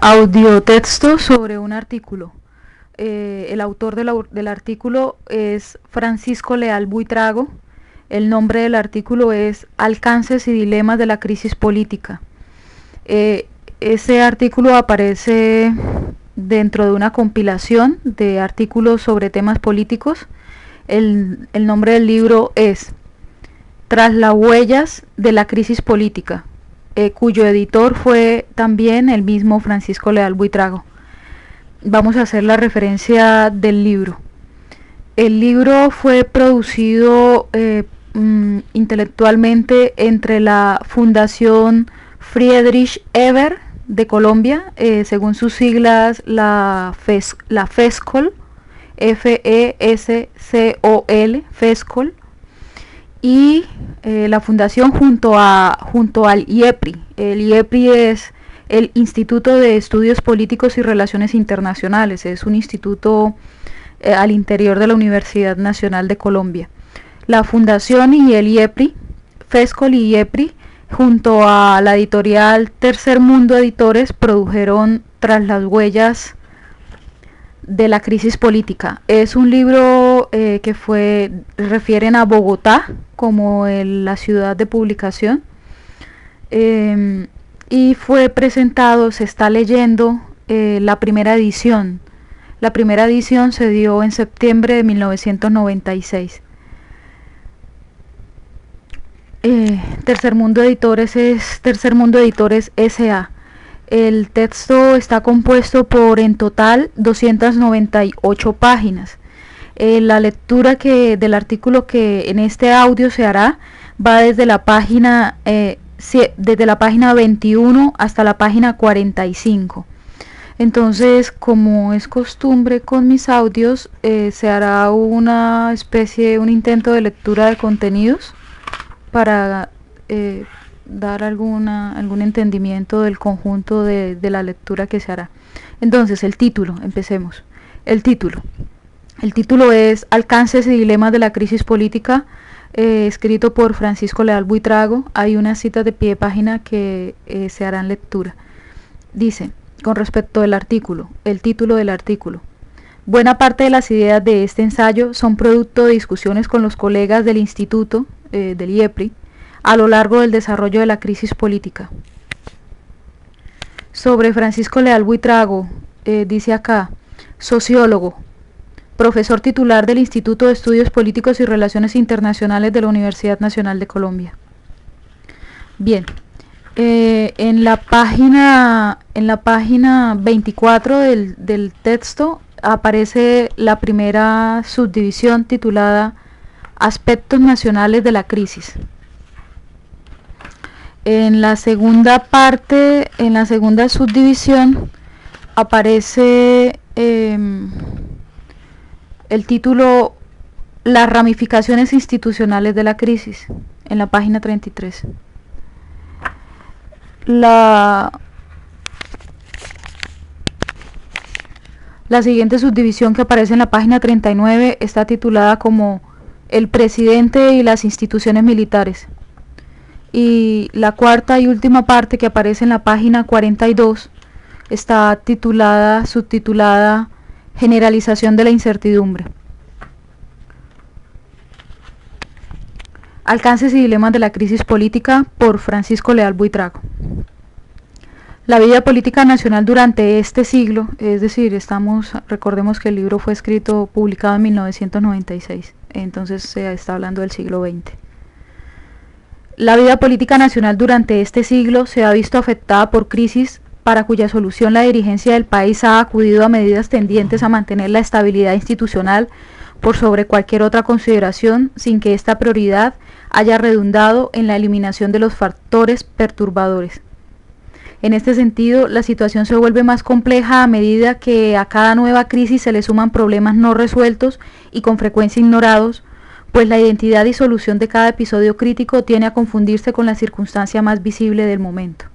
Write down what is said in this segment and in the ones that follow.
Audiotexto sobre un artículo. El autor del artículo es Francisco Leal Buitrago. El nombre del artículo es Alcances y dilemas de la crisis política. Ese artículo aparece dentro de una compilación de artículos sobre temas políticos. El nombre del libro es Tras las huellas de la crisis política, cuyo editor fue también el mismo Francisco Leal Buitrago. Vamos a hacer la referencia del libro. El libro fue producido intelectualmente entre la Fundación Friedrich Ebert de Colombia, según sus siglas la FESCOL, F-E-S-C-O-L, FESCOL, y la fundación junto al IEPRI. El IEPRI es el Instituto de Estudios Políticos y Relaciones Internacionales, es un instituto al interior de la Universidad Nacional de Colombia. La fundación y el IEPRI, FESCOL y IEPRI, junto a la editorial Tercer Mundo Editores, produjeron Tras las huellas de la crisis política. Es un libro que refieren a Bogotá como la ciudad de publicación, y fue presentado, se está leyendo la primera edición. La primera edición se dio en septiembre de 1996. Tercer Mundo Editores es Tercer Mundo Editores S.A. El texto está compuesto por en total 298 páginas. La lectura del artículo que en este audio se hará va desde la página 21 hasta la página 45. Entonces, como es costumbre con mis audios, se hará un intento de lectura de contenidos para dar algún entendimiento del conjunto de la lectura que se hará. Entonces, el título, empecemos. El título es Alcances y dilemas de la crisis política, escrito por Francisco Leal Buitrago. Hay unas citas de pie de página que se harán lectura. Dice, con respecto al artículo, el título del artículo: buena parte de las ideas de este ensayo son producto de discusiones con los colegas del instituto, del IEPRI, a lo largo del desarrollo de la crisis política. Sobre Francisco Leal Buitrago, dice acá: sociólogo, profesor titular del Instituto de Estudios Políticos y Relaciones Internacionales de la Universidad Nacional de Colombia. Bien, en la página 24 del texto aparece la primera subdivisión titulada Aspectos nacionales de la crisis. En la segunda subdivisión aparece el título Las ramificaciones institucionales de la crisis, en la página 33. La siguiente subdivisión, que aparece en la página 39, está titulada como El presidente y las instituciones militares. Y la cuarta y última parte, que aparece en la página 42, está subtitulada Generalización de la incertidumbre. Alcances y dilemas de la crisis política, por Francisco Leal Buitrago. La vida política nacional durante este siglo, es decir, recordemos que el libro fue publicado en 1996, entonces se está hablando del siglo XX. La vida política nacional durante este siglo se ha visto afectada por crisis para cuya solución la dirigencia del país ha acudido a medidas tendientes a mantener la estabilidad institucional por sobre cualquier otra consideración, sin que esta prioridad haya redundado en la eliminación de los factores perturbadores. En este sentido, la situación se vuelve más compleja a medida que a cada nueva crisis se le suman problemas no resueltos y con frecuencia ignorados, pues la identidad y solución de cada episodio crítico tiende a confundirse con la circunstancia más visible del momento.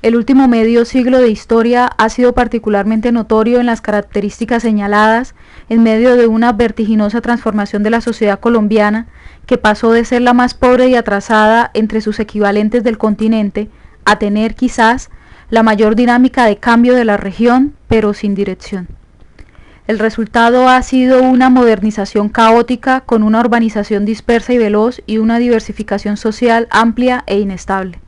El último medio siglo de historia ha sido particularmente notorio en las características señaladas en medio de una vertiginosa transformación de la sociedad colombiana que pasó de ser la más pobre y atrasada entre sus equivalentes del continente a tener quizás la mayor dinámica de cambio de la región, pero sin dirección. El resultado ha sido una modernización caótica con una urbanización dispersa y veloz y una diversificación social amplia e inestable.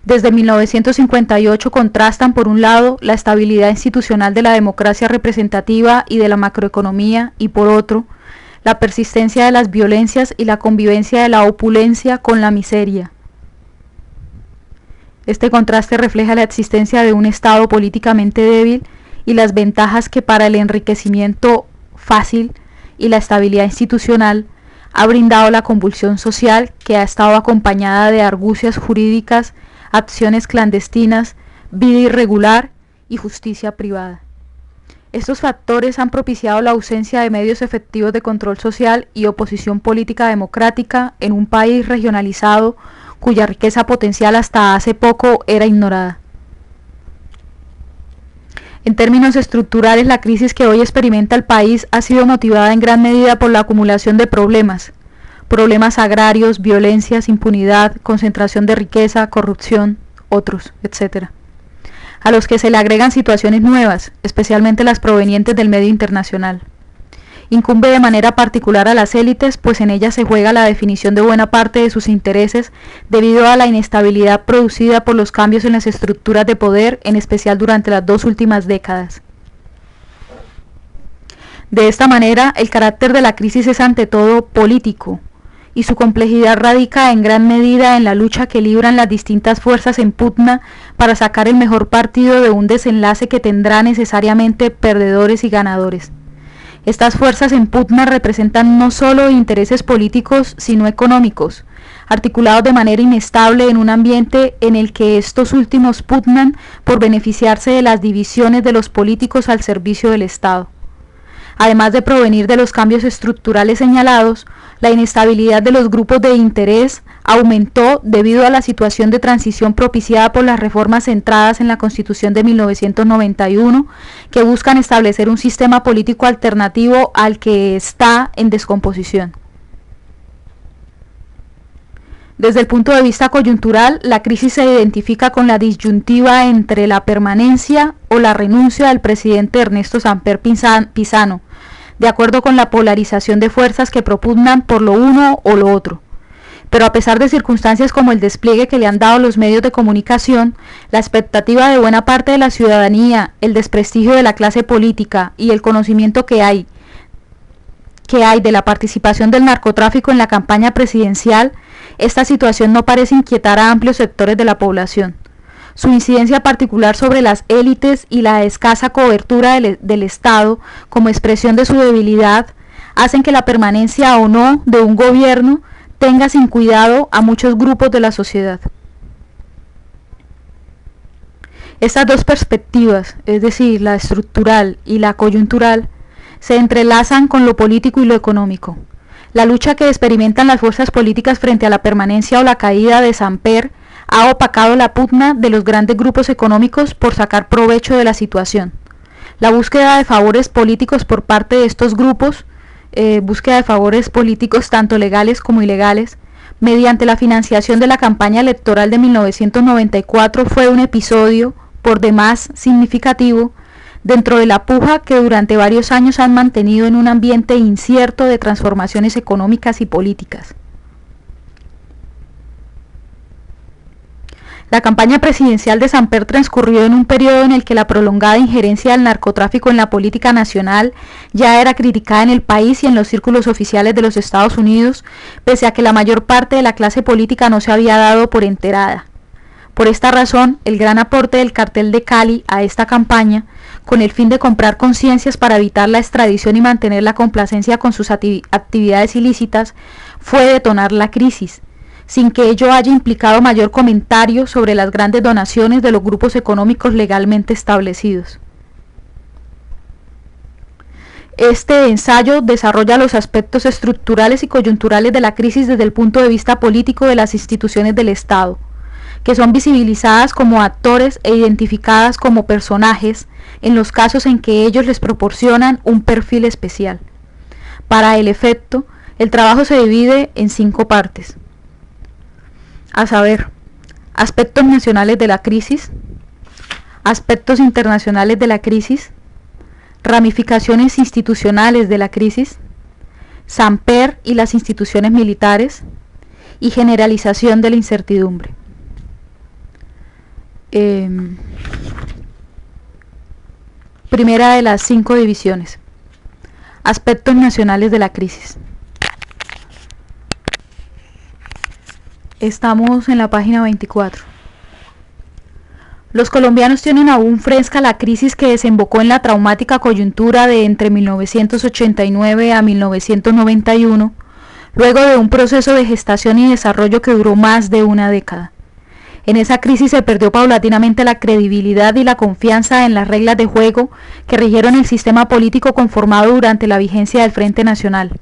Desde 1958 contrastan, por un lado, la estabilidad institucional de la democracia representativa y de la macroeconomía, y por otro, la persistencia de las violencias y la convivencia de la opulencia con la miseria. Este contraste refleja la existencia de un Estado políticamente débil y las ventajas que para el enriquecimiento fácil y la estabilidad institucional ha brindado la convulsión social que ha estado acompañada de argucias jurídicas, acciones clandestinas, vida irregular y justicia privada. Estos factores han propiciado la ausencia de medios efectivos de control social y oposición política democrática en un país regionalizado cuya riqueza potencial hasta hace poco era ignorada. En términos estructurales, la crisis que hoy experimenta el país ha sido motivada en gran medida por la acumulación de problemas agrarios, violencias, impunidad, concentración de riqueza, corrupción, otros, etc., a los que se le agregan situaciones nuevas, especialmente las provenientes del medio internacional. Incumbe de manera particular a las élites, pues en ellas se juega la definición de buena parte de sus intereses debido a la inestabilidad producida por los cambios en las estructuras de poder, en especial durante las 2 últimas décadas. De esta manera, el carácter de la crisis es ante todo político, y su complejidad radica en gran medida en la lucha que libran las distintas fuerzas en pugna para sacar el mejor partido de un desenlace que tendrá necesariamente perdedores y ganadores. Estas fuerzas en pugna representan no solo intereses políticos, sino económicos, articulados de manera inestable en un ambiente en el que estos últimos pugnan por beneficiarse de las divisiones de los políticos al servicio del Estado. Además de provenir de los cambios estructurales señalados, la inestabilidad de los grupos de interés aumentó debido a la situación de transición propiciada por las reformas centradas en la Constitución de 1991, que buscan establecer un sistema político alternativo al que está en descomposición. Desde el punto de vista coyuntural, la crisis se identifica con la disyuntiva entre la permanencia o la renuncia del presidente Ernesto Samper Pizano, de acuerdo con la polarización de fuerzas que propugnan por lo uno o lo otro. Pero a pesar de circunstancias como el despliegue que le han dado los medios de comunicación, la expectativa de buena parte de la ciudadanía, el desprestigio de la clase política y el conocimiento que hay de la participación del narcotráfico en la campaña presidencial, esta situación no parece inquietar a amplios sectores de la población. Su incidencia particular sobre las élites y la escasa cobertura del Estado como expresión de su debilidad hacen que la permanencia o no de un gobierno tenga sin cuidado a muchos grupos de la sociedad. Estas dos perspectivas, es decir, la estructural y la coyuntural, se entrelazan con lo político y lo económico. La lucha que experimentan las fuerzas políticas frente a la permanencia o la caída de Samper ha opacado la pugna de los grandes grupos económicos por sacar provecho de la situación. La búsqueda de favores políticos por parte de estos grupos, búsqueda de favores políticos tanto legales como ilegales, mediante la financiación de la campaña electoral de 1994 fue un episodio, por demás significativo, dentro de la puja que durante varios años han mantenido en un ambiente incierto de transformaciones económicas y políticas. La campaña presidencial de Samper transcurrió en un periodo en el que la prolongada injerencia del narcotráfico en la política nacional ya era criticada en el país y en los círculos oficiales de los Estados Unidos, pese a que la mayor parte de la clase política no se había dado por enterada. Por esta razón, el gran aporte del cartel de Cali a esta campaña, con el fin de comprar conciencias para evitar la extradición y mantener la complacencia con sus actividades ilícitas, fue detonar la crisis, sin que ello haya implicado mayor comentario sobre las grandes donaciones de los grupos económicos legalmente establecidos. Este ensayo desarrolla los aspectos estructurales y coyunturales de la crisis desde el punto de vista político de las instituciones del Estado, que son visibilizadas como actores e identificadas como personajes en los casos en que ellos les proporcionan un perfil especial. Para el efecto, el trabajo se divide en 5 partes, a saber, aspectos nacionales de la crisis, aspectos internacionales de la crisis, ramificaciones institucionales de la crisis, Samper y las instituciones militares, y generalización de la incertidumbre. Primera de las 5 divisiones. Aspectos nacionales de la crisis. Estamos en la página 24. Los colombianos tienen aún fresca la crisis que desembocó en la traumática coyuntura de entre 1989 a 1991, luego de un proceso de gestación y desarrollo que duró más de una década. En esa crisis se perdió paulatinamente la credibilidad y la confianza en las reglas de juego que rigieron el sistema político conformado durante la vigencia del Frente Nacional.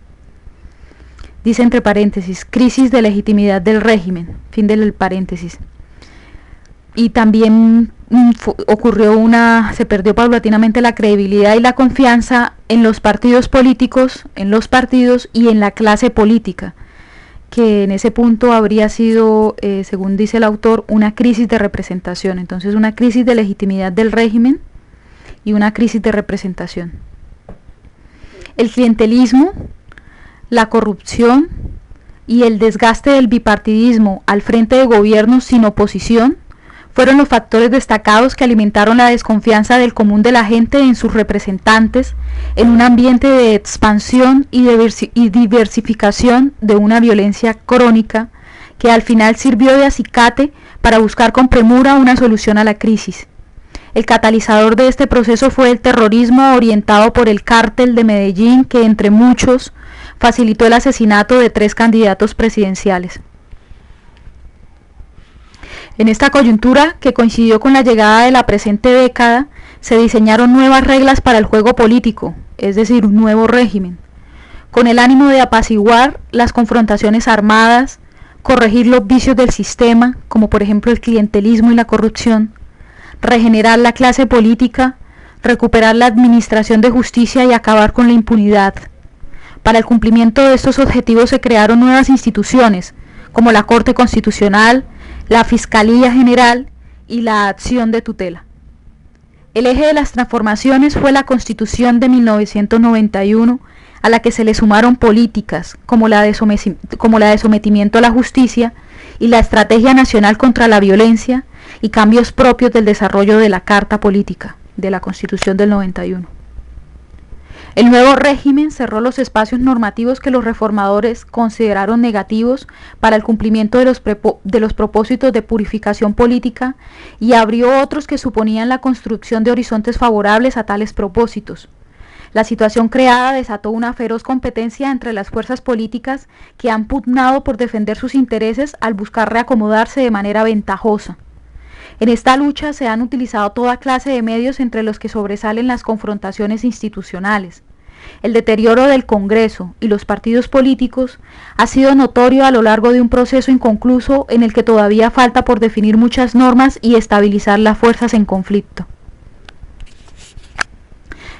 Dice entre paréntesis, crisis de legitimidad del régimen, fin del paréntesis. Y también se perdió paulatinamente la credibilidad y la confianza en los partidos políticos, en los partidos y en la clase política, que en ese punto habría sido, según dice el autor, una crisis de representación. Entonces, una crisis de legitimidad del régimen y una crisis de representación. El clientelismo, la corrupción y el desgaste del bipartidismo al frente de gobiernos sin oposición fueron los factores destacados que alimentaron la desconfianza del común de la gente en sus representantes en un ambiente de expansión y diversificación de una violencia crónica que al final sirvió de acicate para buscar con premura una solución a la crisis. El catalizador de este proceso fue el terrorismo orientado por el cártel de Medellín, que entre muchos facilitó el asesinato de 3 candidatos presidenciales. En esta coyuntura, que coincidió con la llegada de la presente década, se diseñaron nuevas reglas para el juego político, es decir, un nuevo régimen, con el ánimo de apaciguar las confrontaciones armadas, corregir los vicios del sistema, como por ejemplo el clientelismo y la corrupción, regenerar la clase política, recuperar la administración de justicia y acabar con la impunidad. Para el cumplimiento de estos objetivos se crearon nuevas instituciones, como la Corte Constitucional, la Fiscalía General y la Acción de Tutela. El eje de las transformaciones fue la Constitución de 1991, a la que se le sumaron políticas como la de sometimiento a la justicia y la Estrategia Nacional contra la Violencia y cambios propios del desarrollo de la Carta Política de la Constitución del 91. El nuevo régimen cerró los espacios normativos que los reformadores consideraron negativos para el cumplimiento de los propósitos de purificación política y abrió otros que suponían la construcción de horizontes favorables a tales propósitos. La situación creada desató una feroz competencia entre las fuerzas políticas que han pugnado por defender sus intereses al buscar reacomodarse de manera ventajosa. En esta lucha se han utilizado toda clase de medios, entre los que sobresalen las confrontaciones institucionales. El deterioro del Congreso y los partidos políticos ha sido notorio a lo largo de un proceso inconcluso en el que todavía falta por definir muchas normas y estabilizar las fuerzas en conflicto.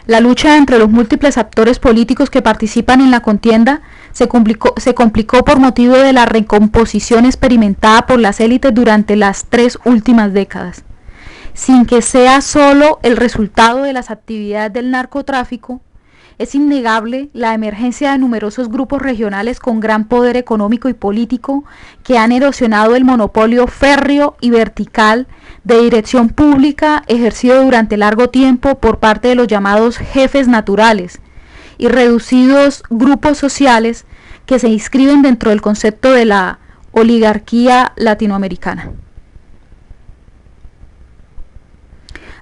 La lucha entre los múltiples actores políticos que participan en la contienda se complicó por motivo de la recomposición experimentada por las élites durante las 3 últimas décadas. Sin que sea solo el resultado de las actividades del narcotráfico, es innegable la emergencia de numerosos grupos regionales con gran poder económico y político que han erosionado el monopolio férreo y vertical de dirección pública ejercido durante largo tiempo por parte de los llamados jefes naturales y reducidos grupos sociales que se inscriben dentro del concepto de la oligarquía latinoamericana.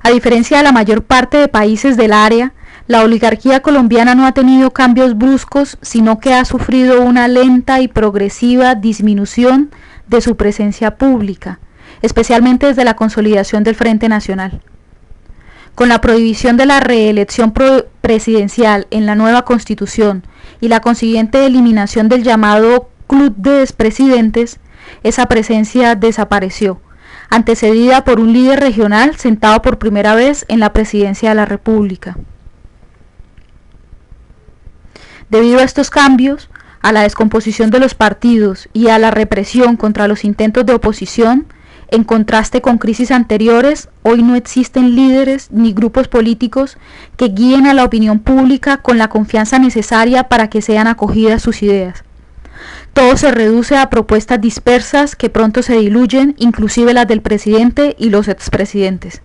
A diferencia de la mayor parte de países del área, la oligarquía colombiana no ha tenido cambios bruscos, sino que ha sufrido una lenta y progresiva disminución de su presencia pública, especialmente desde la consolidación del Frente Nacional. Con la prohibición de la reelección presidencial en la nueva Constitución y la consiguiente eliminación del llamado Club de Expresidentes, esa presencia desapareció, antecedida por un líder regional sentado por primera vez en la presidencia de la República. Debido a estos cambios, a la descomposición de los partidos y a la represión contra los intentos de oposición, en contraste con crisis anteriores, hoy no existen líderes ni grupos políticos que guíen a la opinión pública con la confianza necesaria para que sean acogidas sus ideas. Todo se reduce a propuestas dispersas que pronto se diluyen, inclusive las del presidente y los expresidentes.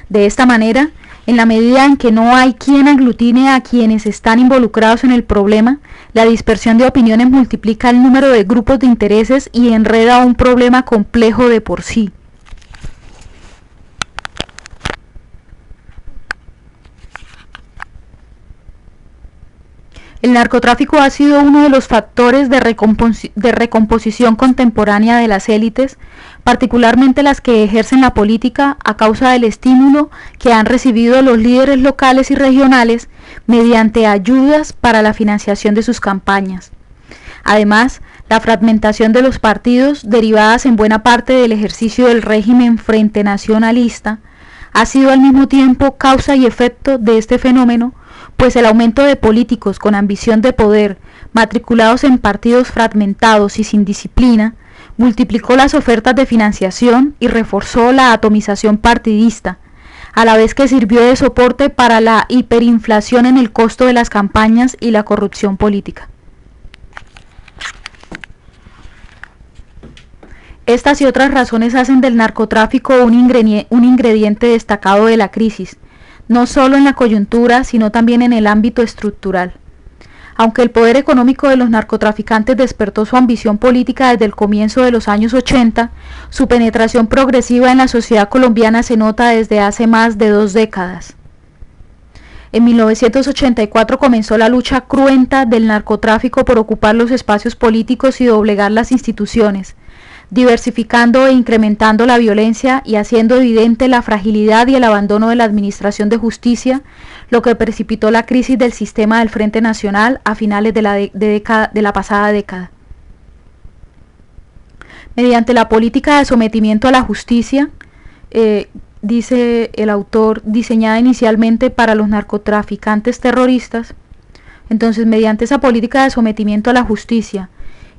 De esta manera, en la medida en que no hay quien aglutine a quienes están involucrados en el problema, la dispersión de opiniones multiplica el número de grupos de intereses y enreda un problema complejo de por sí. El narcotráfico ha sido uno de los factores de recomposición contemporánea de las élites, particularmente las que ejercen la política, a causa del estímulo que han recibido los líderes locales y regionales mediante ayudas para la financiación de sus campañas. Además, la fragmentación de los partidos, derivadas en buena parte del ejercicio del régimen frente nacionalista, ha sido al mismo tiempo causa y efecto de este fenómeno, pues el aumento de políticos con ambición de poder, matriculados en partidos fragmentados y sin disciplina, multiplicó las ofertas de financiación y reforzó la atomización partidista, a la vez que sirvió de soporte para la hiperinflación en el costo de las campañas y la corrupción política. Estas y otras razones hacen del narcotráfico un ingrediente destacado de la crisis, no solo en la coyuntura, sino también en el ámbito estructural. Aunque el poder económico de los narcotraficantes despertó su ambición política desde el comienzo de los años 80, su penetración progresiva en la sociedad colombiana se nota desde hace más de 2 décadas. En 1984 comenzó la lucha cruenta del narcotráfico por ocupar los espacios políticos y doblegar las instituciones, diversificando e incrementando la violencia y haciendo evidente la fragilidad y el abandono de la administración de justicia, lo que precipitó la crisis del sistema del Frente Nacional a finales de la pasada década. Mediante la política de sometimiento a la justicia, dice el autor, diseñada inicialmente para los narcotraficantes terroristas, entonces mediante esa política de sometimiento a la justicia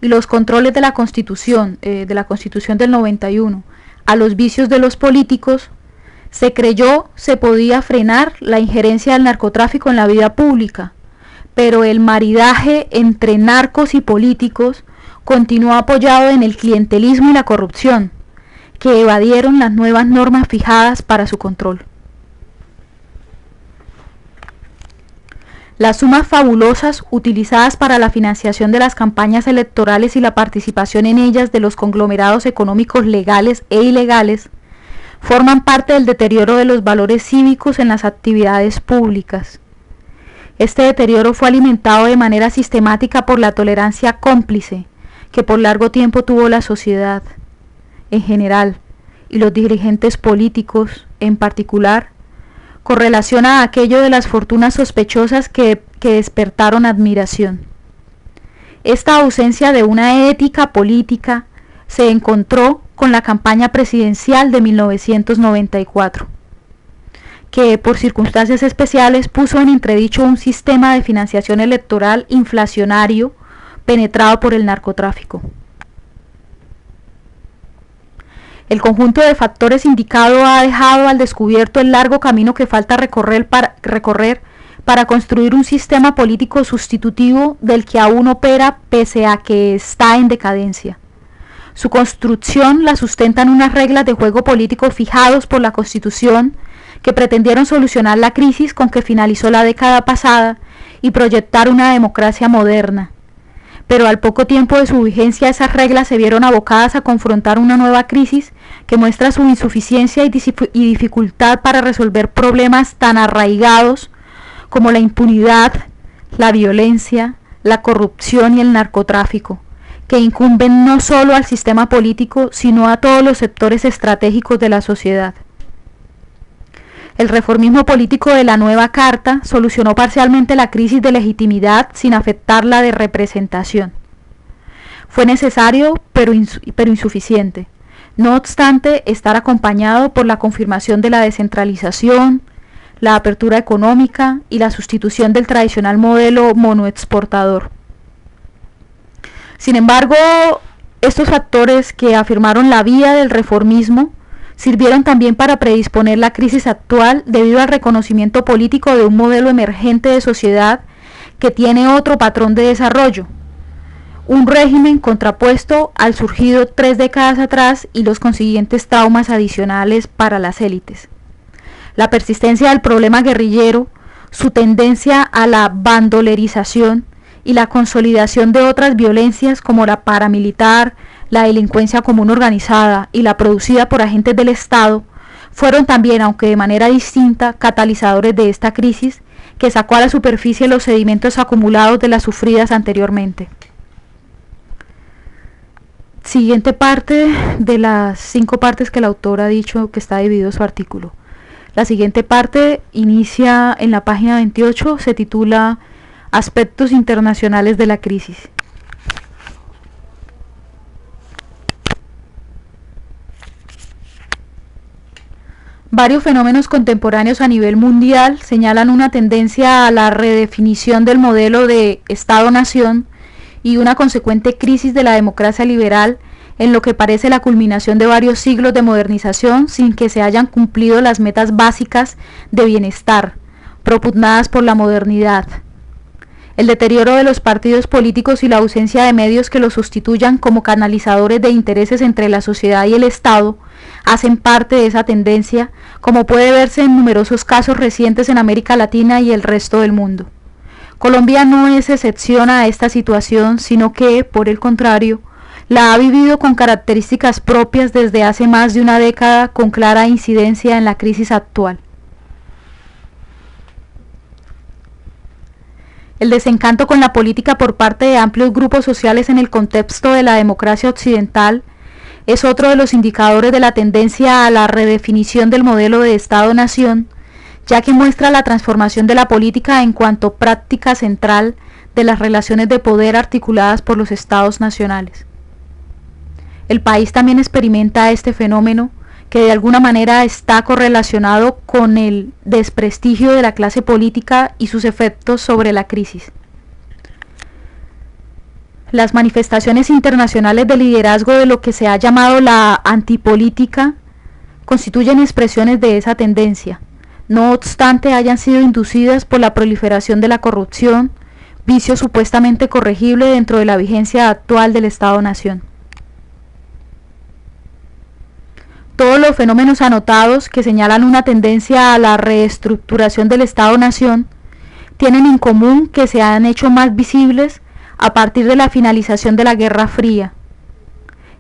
y los controles de la Constitución del 91, a los vicios de los políticos, se creyó se podía frenar la injerencia del narcotráfico en la vida pública, pero el maridaje entre narcos y políticos continuó apoyado en el clientelismo y la corrupción, que evadieron las nuevas normas fijadas para su control. Las sumas fabulosas utilizadas para la financiación de las campañas electorales y la participación en ellas de los conglomerados económicos legales e ilegales forman parte del deterioro de los valores cívicos en las actividades públicas. Este deterioro fue alimentado de manera sistemática por la tolerancia cómplice que por largo tiempo tuvo la sociedad en general y los dirigentes políticos en particular, con relación a aquello de las fortunas sospechosas que despertaron admiración. Esta ausencia de una ética política se encontró con la campaña presidencial de 1994, que por circunstancias especiales puso en entredicho un sistema de financiación electoral inflacionario penetrado por el narcotráfico. El conjunto de factores indicado ha dejado al descubierto el largo camino que falta recorrer para construir un sistema político sustitutivo del que aún opera pese a que está en decadencia. Su construcción la sustentan unas reglas de juego político fijados por la Constitución que pretendieron solucionar la crisis con que finalizó la década pasada y proyectar una democracia moderna. Pero al poco tiempo de su vigencia esas reglas se vieron abocadas a confrontar una nueva crisis que muestra su insuficiencia y dificultad para resolver problemas tan arraigados como la impunidad, la violencia, la corrupción y el narcotráfico, que incumben no solo al sistema político, sino a todos los sectores estratégicos de la sociedad. El reformismo político de la nueva Carta solucionó parcialmente la crisis de legitimidad sin afectar la de representación. Fue necesario, pero insuficiente. No obstante, estar acompañado por la confirmación de la descentralización, la apertura económica y la sustitución del tradicional modelo monoexportador. Sin embargo, estos factores que afirmaron la vía del reformismo sirvieron también para predisponer la crisis actual debido al reconocimiento político de un modelo emergente de sociedad que tiene otro patrón de desarrollo, un régimen contrapuesto al surgido 3 décadas atrás y los consiguientes traumas adicionales para las élites. La persistencia del problema guerrillero, su tendencia a la bandolerización y la consolidación de otras violencias como la paramilitar, la delincuencia común organizada y la producida por agentes del Estado, fueron también, aunque de manera distinta, catalizadores de esta crisis que sacó a la superficie los sedimentos acumulados de las sufridas anteriormente. Siguiente parte de las 5 partes que el autor ha dicho que está dividido su artículo. La siguiente parte inicia en la página 28, se titula Aspectos internacionales de la crisis. Varios fenómenos contemporáneos a nivel mundial señalan una tendencia a la redefinición del modelo de Estado-Nación y una consecuente crisis de la democracia liberal en lo que parece la culminación de varios siglos de modernización sin que se hayan cumplido las metas básicas de bienestar propugnadas por la modernidad. El deterioro de los partidos políticos y la ausencia de medios que los sustituyan como canalizadores de intereses entre la sociedad y el Estado hacen parte de esa tendencia, como puede verse en numerosos casos recientes en América Latina y el resto del mundo. Colombia no es excepción a esta situación, sino que, por el contrario, la ha vivido con características propias desde hace más de una década con clara incidencia en la crisis actual. El desencanto con la política por parte de amplios grupos sociales en el contexto de la democracia occidental es otro de los indicadores de la tendencia a la redefinición del modelo de Estado-Nación, ya que muestra la transformación de la política en cuanto práctica central de las relaciones de poder articuladas por los Estados nacionales. El país también experimenta este fenómeno que de alguna manera está correlacionado con el desprestigio de la clase política y sus efectos sobre la crisis. Las manifestaciones internacionales de liderazgo de lo que se ha llamado la antipolítica constituyen expresiones de esa tendencia, no obstante hayan sido inducidas por la proliferación de la corrupción, vicio supuestamente corregible dentro de la vigencia actual del Estado-Nación. Todos los fenómenos anotados que señalan una tendencia a la reestructuración del Estado-Nación tienen en común que se han hecho más visibles a partir de la finalización de la Guerra Fría.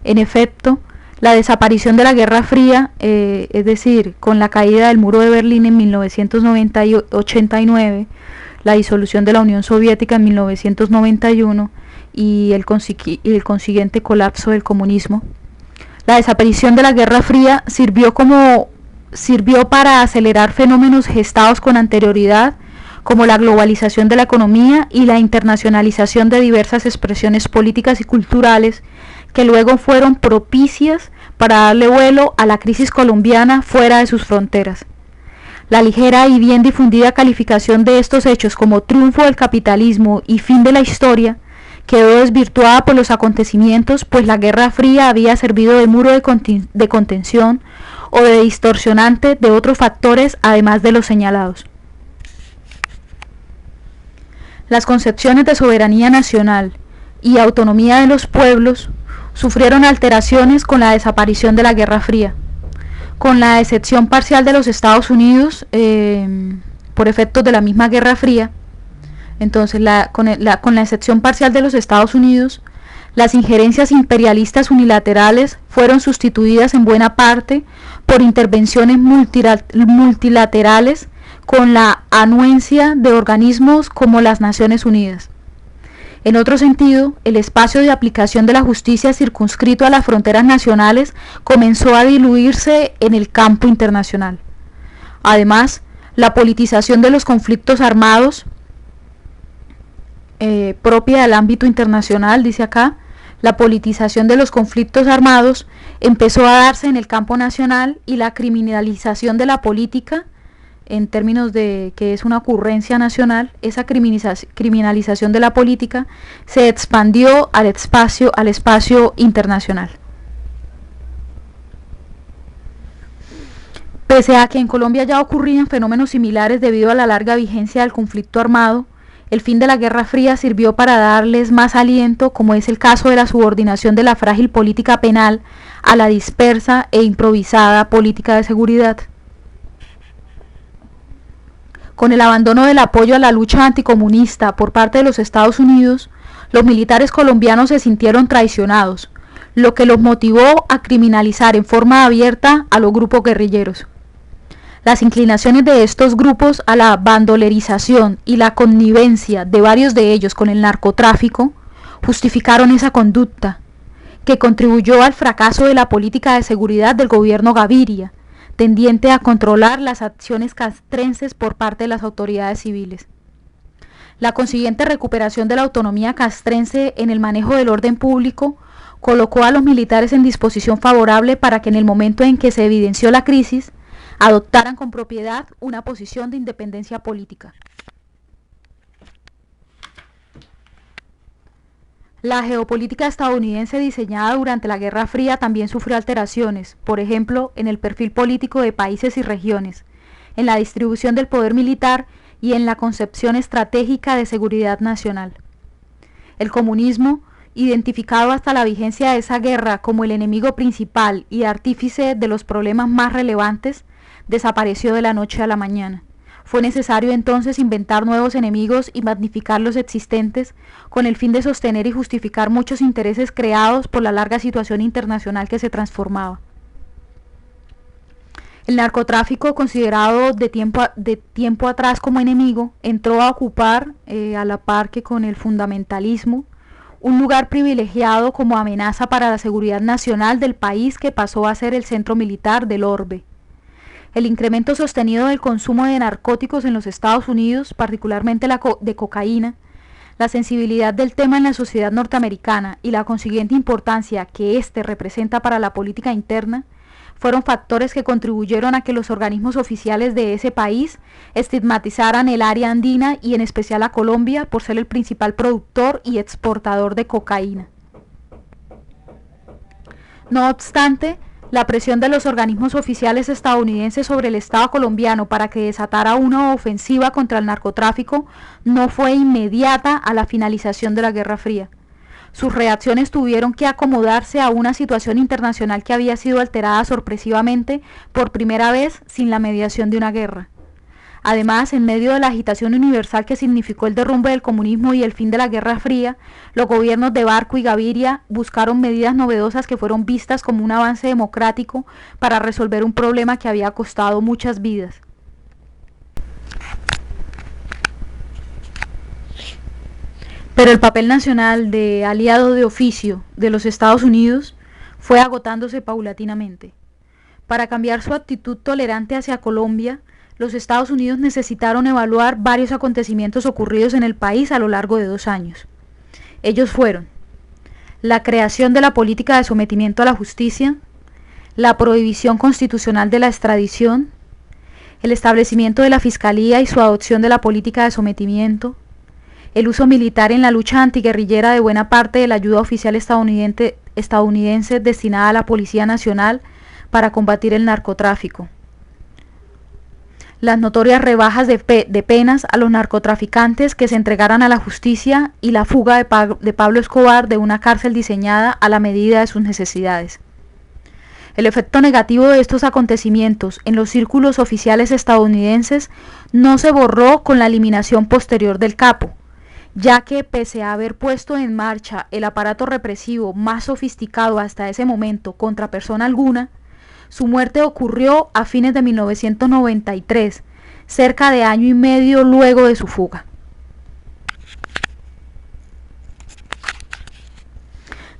En efecto, la desaparición de la Guerra Fría, es decir, con la caída del muro de Berlín en 1989, la disolución de la Unión Soviética en 1991 y el consiguiente colapso del comunismo, la desaparición de la Guerra Fría sirvió para acelerar fenómenos gestados con anterioridad, como la globalización de la economía y la internacionalización de diversas expresiones políticas y culturales, que luego fueron propicias para darle vuelo a la crisis colombiana fuera de sus fronteras. La ligera y bien difundida calificación de estos hechos como triunfo del capitalismo y fin de la historia quedó desvirtuada por los acontecimientos, pues la Guerra Fría había servido de muro de contención o de distorsionante de otros factores además de los señalados. Las concepciones de soberanía nacional y autonomía de los pueblos sufrieron alteraciones con la desaparición de la Guerra Fría, con la excepción parcial de los Estados Unidos por efectos de la misma Guerra Fría. Entonces, con la excepción parcial de los Estados Unidos, las injerencias imperialistas unilaterales fueron sustituidas en buena parte por intervenciones multilaterales con la anuencia de organismos como las Naciones Unidas. En otro sentido, el espacio de aplicación de la justicia circunscrito a las fronteras nacionales comenzó a diluirse en el campo internacional. Además, la politización de los conflictos armados, propia del ámbito internacional, dice acá, la politización de los conflictos armados empezó a darse en el campo nacional y la criminalización de la política, en términos de que es una ocurrencia nacional, esa criminalización de la política se expandió al espacio internacional. Pese a que en Colombia ya ocurrían fenómenos similares debido a la larga vigencia del conflicto armado, el fin de la Guerra Fría sirvió para darles más aliento, como es el caso de la subordinación de la frágil política penal a la dispersa e improvisada política de seguridad. Con el abandono del apoyo a la lucha anticomunista por parte de los Estados Unidos, los militares colombianos se sintieron traicionados, lo que los motivó a criminalizar en forma abierta a los grupos guerrilleros. Las inclinaciones de estos grupos a la bandolerización y la connivencia de varios de ellos con el narcotráfico justificaron esa conducta, que contribuyó al fracaso de la política de seguridad del gobierno Gaviria, tendiente a controlar las acciones castrenses por parte de las autoridades civiles. La consiguiente recuperación de la autonomía castrense en el manejo del orden público colocó a los militares en disposición favorable para que en el momento en que se evidenció la crisis, adoptaran con propiedad una posición de independencia política. La geopolítica estadounidense diseñada durante la Guerra Fría también sufrió alteraciones, por ejemplo, en el perfil político de países y regiones, en la distribución del poder militar y en la concepción estratégica de seguridad nacional. El comunismo, identificado hasta la vigencia de esa guerra como el enemigo principal y artífice de los problemas más relevantes, desapareció de la noche a la mañana. Fue necesario entonces inventar nuevos enemigos y magnificar los existentes con el fin de sostener y justificar muchos intereses creados por la larga situación internacional que se transformaba. El narcotráfico, considerado de tiempo atrás como enemigo, entró a ocupar, a la par que con el fundamentalismo, un lugar privilegiado como amenaza para la seguridad nacional del país, que pasó a ser el centro militar del orbe. El incremento sostenido del consumo de narcóticos en los Estados Unidos, particularmente de cocaína, la sensibilidad del tema en la sociedad norteamericana y la consiguiente importancia que éste representa para la política interna, fueron factores que contribuyeron a que los organismos oficiales de ese país estigmatizaran el área andina y en especial a Colombia por ser el principal productor y exportador de cocaína. No obstante, la presión de los organismos oficiales estadounidenses sobre el Estado colombiano para que desatara una ofensiva contra el narcotráfico no fue inmediata a la finalización de la Guerra Fría. Sus reacciones tuvieron que acomodarse a una situación internacional que había sido alterada sorpresivamente por primera vez sin la mediación de una guerra. Además, en medio de la agitación universal que significó el derrumbe del comunismo y el fin de la Guerra Fría, los gobiernos de Barco y Gaviria buscaron medidas novedosas que fueron vistas como un avance democrático para resolver un problema que había costado muchas vidas. Pero el papel nacional de aliado de oficio de los Estados Unidos fue agotándose paulatinamente. Para cambiar su actitud tolerante hacia Colombia, los Estados Unidos necesitaron evaluar varios acontecimientos ocurridos en el país a lo largo de 2 años. Ellos fueron: la creación de la política de sometimiento a la justicia, la prohibición constitucional de la extradición, el establecimiento de la Fiscalía y su adopción de la política de sometimiento, el uso militar en la lucha antiguerrillera de buena parte de la ayuda oficial estadounidense destinada a la Policía Nacional para combatir el narcotráfico, las notorias rebajas de penas a los narcotraficantes que se entregaran a la justicia y la fuga de Pablo Escobar de una cárcel diseñada a la medida de sus necesidades. El efecto negativo de estos acontecimientos en los círculos oficiales estadounidenses no se borró con la eliminación posterior del capo, ya que pese a haber puesto en marcha el aparato represivo más sofisticado hasta ese momento contra persona alguna, su muerte ocurrió a fines de 1993, cerca de año y medio luego de su fuga.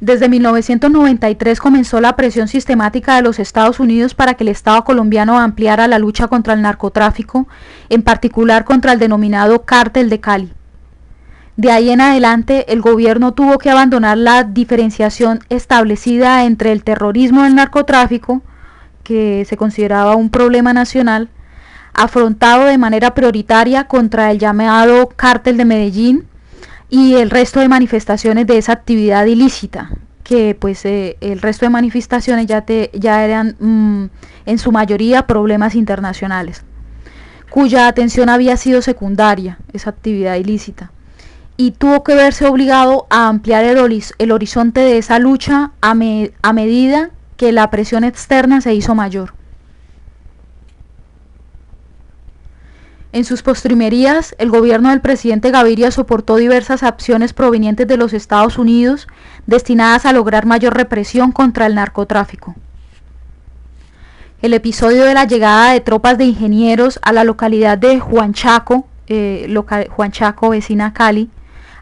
Desde 1993 comenzó la presión sistemática de los Estados Unidos para que el Estado colombiano ampliara la lucha contra el narcotráfico, en particular contra el denominado Cártel de Cali. De ahí en adelante, el gobierno tuvo que abandonar la diferenciación establecida entre el terrorismo y el narcotráfico, que se consideraba un problema nacional, afrontado de manera prioritaria contra el llamado Cártel de Medellín y el resto de manifestaciones de esa actividad ilícita, que pues el resto de manifestaciones ya eran en su mayoría problemas internacionales, cuya atención había sido secundaria, esa actividad ilícita, y tuvo que verse obligado a ampliar el horizonte de esa lucha a medida que la presión externa se hizo mayor. En sus postrimerías, el gobierno del presidente Gaviria soportó diversas acciones provenientes de los Estados Unidos destinadas a lograr mayor represión contra el narcotráfico. El episodio de la llegada de tropas de ingenieros a la localidad de Huanchaco, vecina a Cali,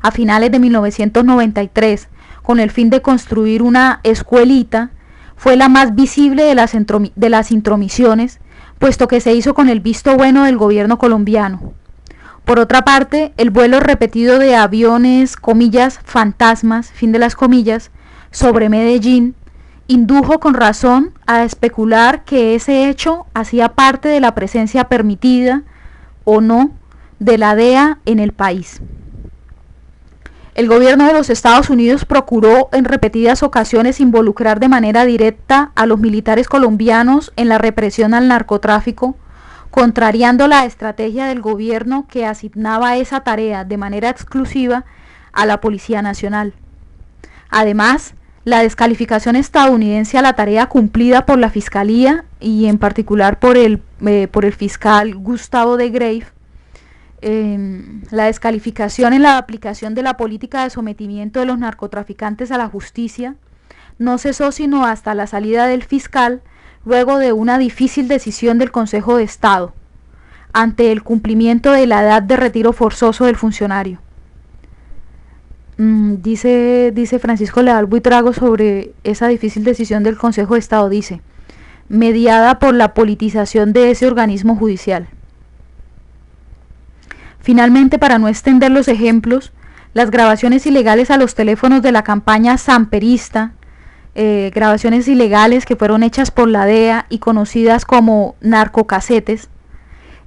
a finales de 1993, con el fin de construir una escuelita, fue la más visible de las intromisiones, puesto que se hizo con el visto bueno del gobierno colombiano. Por otra parte, el vuelo repetido de aviones, comillas, fantasmas, fin de las comillas, sobre Medellín, indujo con razón a especular que ese hecho hacía parte de la presencia permitida, o no, de la DEA en el país. El gobierno de los Estados Unidos procuró en repetidas ocasiones involucrar de manera directa a los militares colombianos en la represión al narcotráfico, contrariando la estrategia del gobierno que asignaba esa tarea de manera exclusiva a la Policía Nacional. Además, la descalificación estadounidense a la tarea cumplida por la Fiscalía y en particular por el fiscal Gustavo de Greiff, la descalificación en la aplicación de la política de sometimiento de los narcotraficantes a la justicia no cesó sino hasta la salida del fiscal, luego de una difícil decisión del Consejo de Estado, ante el cumplimiento de la edad de retiro forzoso del funcionario. Dice Francisco Leal Buitrago sobre esa difícil decisión del Consejo de Estado, dice, mediada por la politización de ese organismo judicial. Finalmente, para no extender los ejemplos, las grabaciones ilegales a los teléfonos de la campaña samperista, grabaciones ilegales que fueron hechas por la DEA y conocidas como narcocasetes,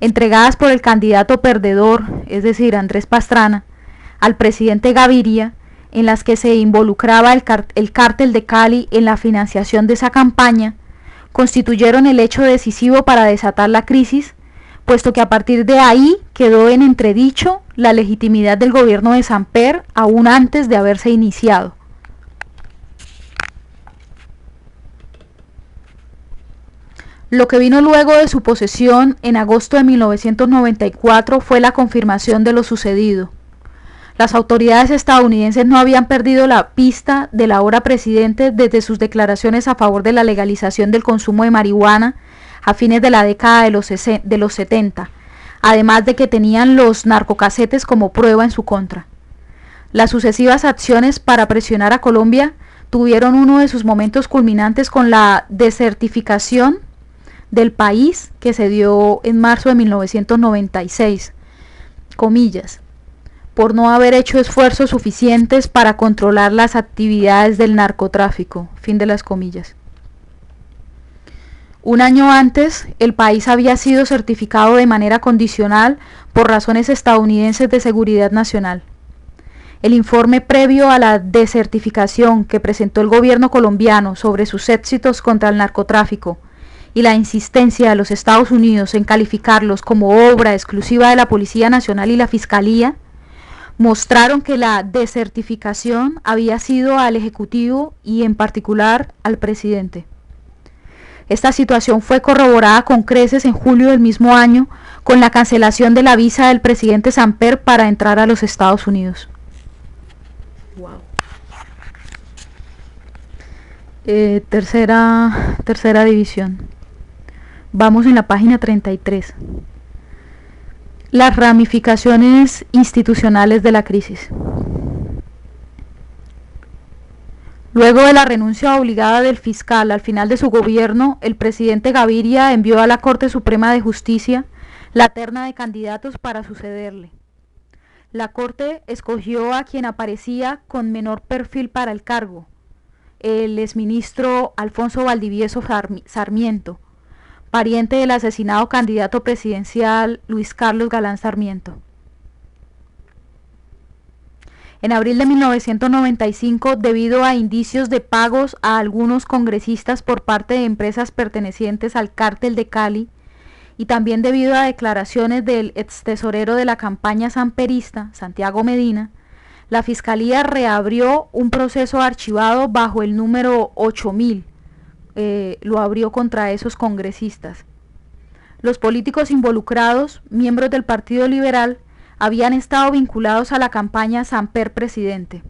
entregadas por el candidato perdedor, es decir, Andrés Pastrana, al presidente Gaviria, en las que se involucraba el cártel de Cali en la financiación de esa campaña, constituyeron el hecho decisivo para desatar la crisis, puesto que a partir de ahí quedó en entredicho la legitimidad del gobierno de Samper aún antes de haberse iniciado. Lo que vino luego de su posesión en agosto de 1994 fue la confirmación de lo sucedido. Las autoridades estadounidenses no habían perdido la pista del ahora presidente desde sus declaraciones a favor de la legalización del consumo de marihuana a fines de la década de los 70, además de que tenían los narcocasetes como prueba en su contra. Las sucesivas acciones para presionar a Colombia tuvieron uno de sus momentos culminantes con la desertificación del país que se dio en marzo de 1996, comillas, por no haber hecho esfuerzos suficientes para controlar las actividades del narcotráfico, fin de las comillas. Un año antes, el país había sido certificado de manera condicional por razones estadounidenses de seguridad nacional. El informe previo a la desertificación que presentó el gobierno colombiano sobre sus éxitos contra el narcotráfico y la insistencia de los Estados Unidos en calificarlos como obra exclusiva de la Policía Nacional y la Fiscalía, mostraron que la desertificación había sido al Ejecutivo y en particular al presidente. Esta situación fue corroborada con creces en julio del mismo año con la cancelación de la visa del presidente Samper para entrar a los Estados Unidos. Wow. Tercera división. Vamos en la página 33. Las ramificaciones institucionales de la crisis. Luego de la renuncia obligada del fiscal al final de su gobierno, el presidente Gaviria envió a la Corte Suprema de Justicia la terna de candidatos para sucederle. La Corte escogió a quien aparecía con menor perfil para el cargo, el exministro Alfonso Valdivieso Sarmiento, pariente del asesinado candidato presidencial Luis Carlos Galán Sarmiento. En abril de 1995, debido a indicios de pagos a algunos congresistas por parte de empresas pertenecientes al cártel de Cali, y también debido a declaraciones del extesorero de la campaña samperista, Santiago Medina, la Fiscalía reabrió un proceso archivado bajo el número 8000, lo abrió contra esos congresistas. Los políticos involucrados, miembros del Partido Liberal, habían estado vinculados a la campaña Samper Presidente.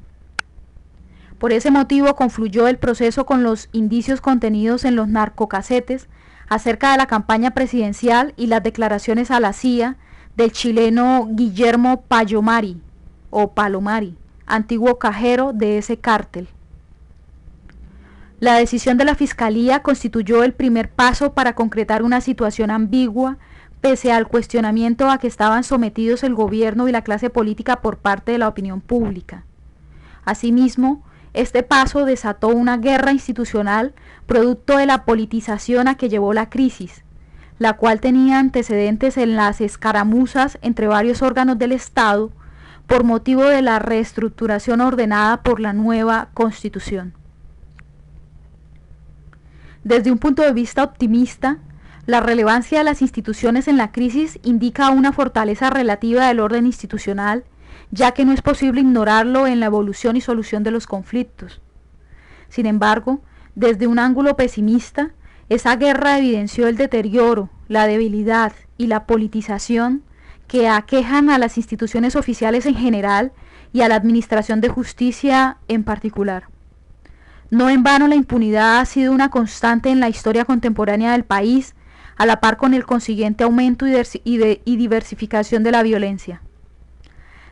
Por ese motivo confluyó el proceso con los indicios contenidos en los narcocasetes acerca de la campaña presidencial y las declaraciones a la CIA del chileno Guillermo Pallomari, o Palomari, antiguo cajero de ese cártel. La decisión de la Fiscalía constituyó el primer paso para concretar una situación ambigua, pese al cuestionamiento a que estaban sometidos el gobierno y la clase política por parte de la opinión pública. Asimismo, este paso desató una guerra institucional producto de la politización a que llevó la crisis, la cual tenía antecedentes en las escaramuzas entre varios órganos del Estado por motivo de la reestructuración ordenada por la nueva Constitución. Desde un punto de vista optimista, la relevancia de las instituciones en la crisis indica una fortaleza relativa del orden institucional, ya que no es posible ignorarlo en la evolución y solución de los conflictos. Sin embargo, desde un ángulo pesimista, esa guerra evidenció el deterioro, la debilidad y la politización que aquejan a las instituciones oficiales en general y a la administración de justicia en particular. No en vano la impunidad ha sido una constante en la historia contemporánea del país, a la par con el consiguiente aumento y diversificación de la violencia.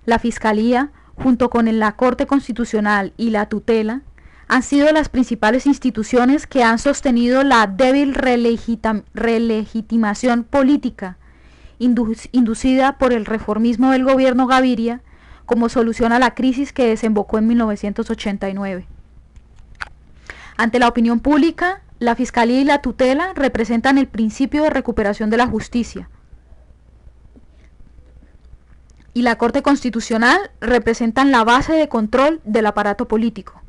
La Fiscalía, junto con la Corte Constitucional y la tutela, han sido las principales instituciones que han sostenido la débil relegitimación política inducida por el reformismo del gobierno Gaviria como solución a la crisis que desembocó en 1989. Ante la opinión pública, la Fiscalía y la tutela representan el principio de recuperación de la justicia, y la Corte Constitucional representan la base de control del aparato político.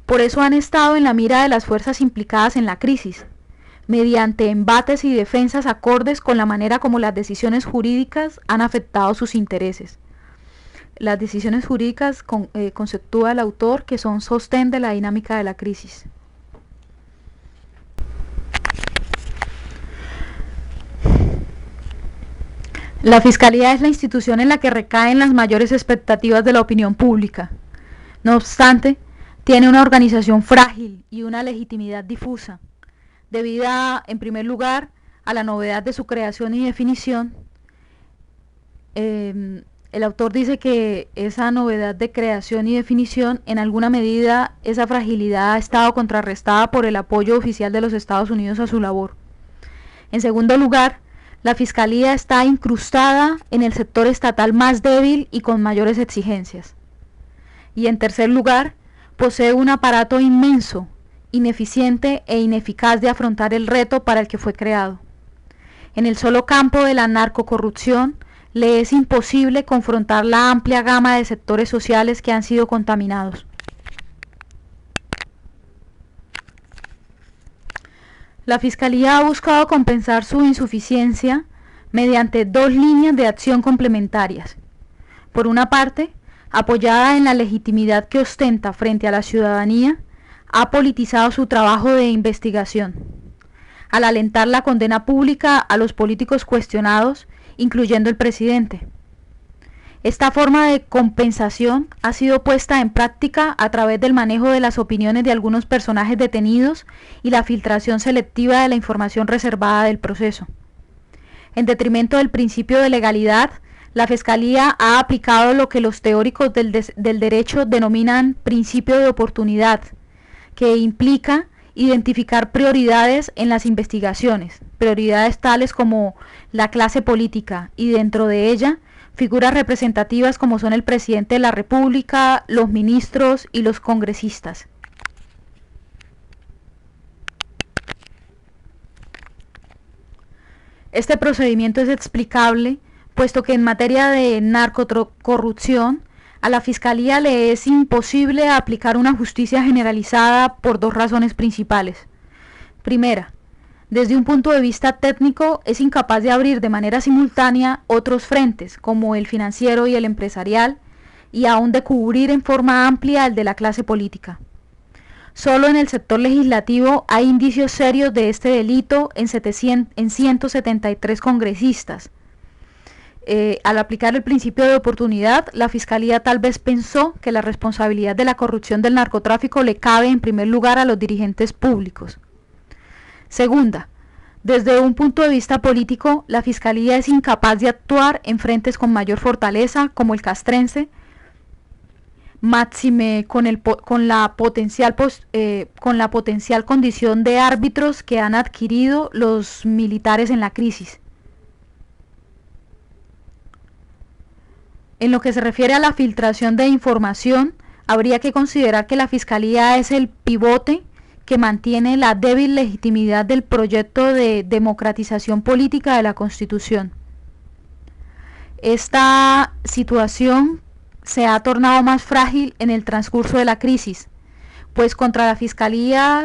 Por eso han estado en la mira de las fuerzas implicadas en la crisis, mediante embates y defensas acordes con la manera como las decisiones jurídicas han afectado sus intereses. Las decisiones jurídicas conceptúa el autor que son sostén de la dinámica de la crisis. La Fiscalía es la institución en la que recaen las mayores expectativas de la opinión pública. No obstante, tiene una organización frágil y una legitimidad difusa, debida, en primer lugar, a la novedad de su creación y definición. El autor dice que esa novedad de creación y definición, en alguna medida, esa fragilidad ha estado contrarrestada por el apoyo oficial de los Estados Unidos a su labor. En segundo lugar, la Fiscalía está incrustada en el sector estatal más débil y con mayores exigencias. Y en tercer lugar, posee un aparato inmenso, ineficiente e ineficaz de afrontar el reto para el que fue creado. En el solo campo de la narcocorrupción, le es imposible confrontar la amplia gama de sectores sociales que han sido contaminados. La Fiscalía ha buscado compensar su insuficiencia mediante dos líneas de acción complementarias. Por una parte, apoyada en la legitimidad que ostenta frente a la ciudadanía, ha politizado su trabajo de investigación, al alentar la condena pública a los políticos cuestionados, incluyendo el presidente. Esta forma de compensación ha sido puesta en práctica a través del manejo de las opiniones de algunos personajes detenidos y la filtración selectiva de la información reservada del proceso. En detrimento del principio de legalidad, la Fiscalía ha aplicado lo que los teóricos del derecho denominan principio de oportunidad, que implica identificar prioridades en las investigaciones, prioridades tales como la clase política y dentro de ella figuras representativas como son el presidente de la República, los ministros y los congresistas. Este procedimiento es explicable puesto que en materia de narcocorrupción a la Fiscalía le es imposible aplicar una justicia generalizada por dos razones principales. Primera, desde un punto de vista técnico es incapaz de abrir de manera simultánea otros frentes, como el financiero y el empresarial, y aún de cubrir en forma amplia el de la clase política. Solo en el sector legislativo hay indicios serios de este delito en 173 congresistas. Al aplicar el principio de oportunidad, la Fiscalía tal vez pensó que la responsabilidad de la corrupción del narcotráfico le cabe en primer lugar a los dirigentes públicos. Segunda, desde un punto de vista político, la Fiscalía es incapaz de actuar en frentes con mayor fortaleza, como el castrense, máxime con la potencial condición de árbitros que han adquirido los militares en la crisis. En lo que se refiere a la filtración de información, habría que considerar que la Fiscalía es el pivote que mantiene la débil legitimidad del proyecto de democratización política de la Constitución. Esta situación se ha tornado más frágil en el transcurso de la crisis, pues contra la Fiscalía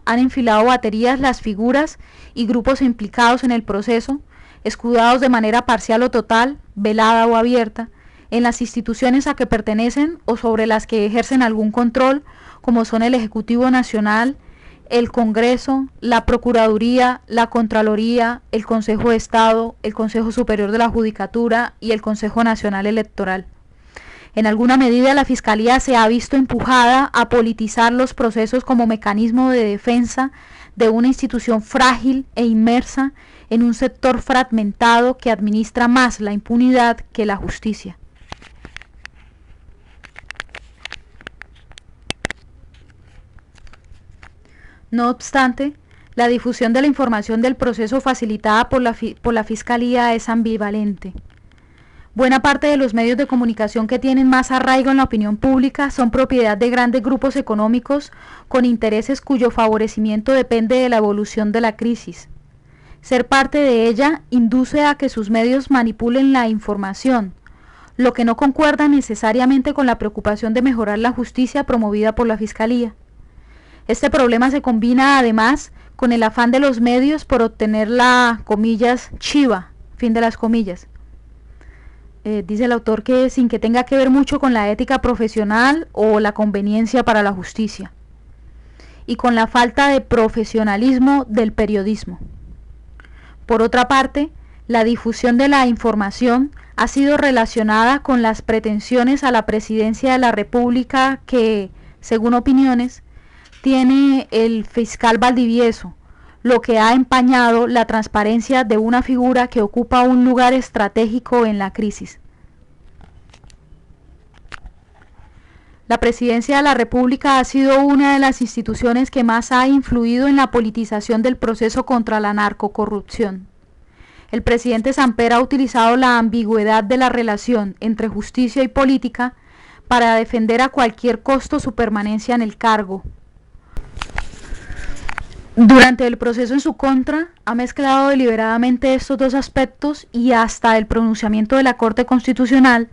han enfilado baterías las figuras y grupos implicados en el proceso, escudados de manera parcial o total, velada o abierta, en las instituciones a que pertenecen o sobre las que ejercen algún control, como son el Ejecutivo Nacional, el Congreso, la Procuraduría, la Contraloría, el Consejo de Estado, el Consejo Superior de la Judicatura y el Consejo Nacional Electoral. En alguna medida la Fiscalía se ha visto empujada a politizar los procesos como mecanismo de defensa de una institución frágil e inmersa en un sector fragmentado que administra más la impunidad que la justicia. No obstante, la difusión de la información del proceso facilitada por la Fiscalía es ambivalente. Buena parte de los medios de comunicación que tienen más arraigo en la opinión pública son propiedad de grandes grupos económicos con intereses cuyo favorecimiento depende de la evolución de la crisis. Ser parte de ella induce a que sus medios manipulen la información, lo que no concuerda necesariamente con la preocupación de mejorar la justicia promovida por la Fiscalía. Este problema se combina además con el afán de los medios por obtener la, comillas, chiva, fin de las comillas. Dice el autor que sin que tenga que ver mucho con la ética profesional o la conveniencia para la justicia, y con la falta de profesionalismo del periodismo. Por otra parte, la difusión de la información ha sido relacionada con las pretensiones a la presidencia de la República que, según opiniones, tiene el fiscal Valdivieso, lo que ha empañado la transparencia de una figura que ocupa un lugar estratégico en la crisis. La presidencia de la República ha sido una de las instituciones que más ha influido en la politización del proceso contra la narcocorrupción. El presidente Samper ha utilizado la ambigüedad de la relación entre justicia y política para defender a cualquier costo su permanencia en el cargo. Durante el proceso en su contra, ha mezclado deliberadamente estos dos aspectos y hasta el pronunciamiento de la Corte Constitucional,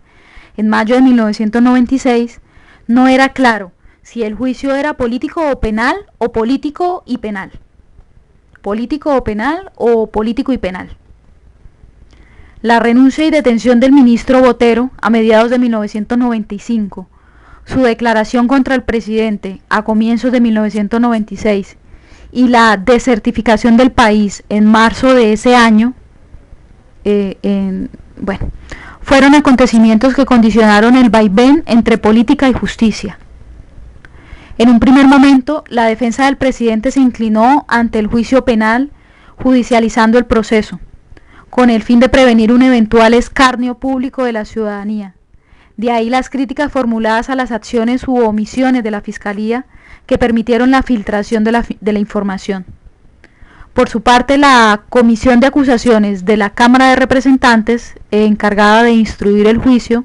en mayo de 1996, no era claro si el juicio era político o penal o político y penal. Político o penal o político y penal. La renuncia y detención del ministro Botero a mediados de 1995, su declaración contra el presidente a comienzos de 1996, y la desertificación del país en marzo de ese año, fueron acontecimientos que condicionaron el vaivén entre política y justicia. En un primer momento, la defensa del presidente se inclinó ante el juicio penal, judicializando el proceso, con el fin de prevenir un eventual escarnio público de la ciudadanía. De ahí las críticas formuladas a las acciones u omisiones de la Fiscalía que permitieron la filtración de la información. Por su parte, la Comisión de Acusaciones de la Cámara de Representantes, encargada de instruir el juicio,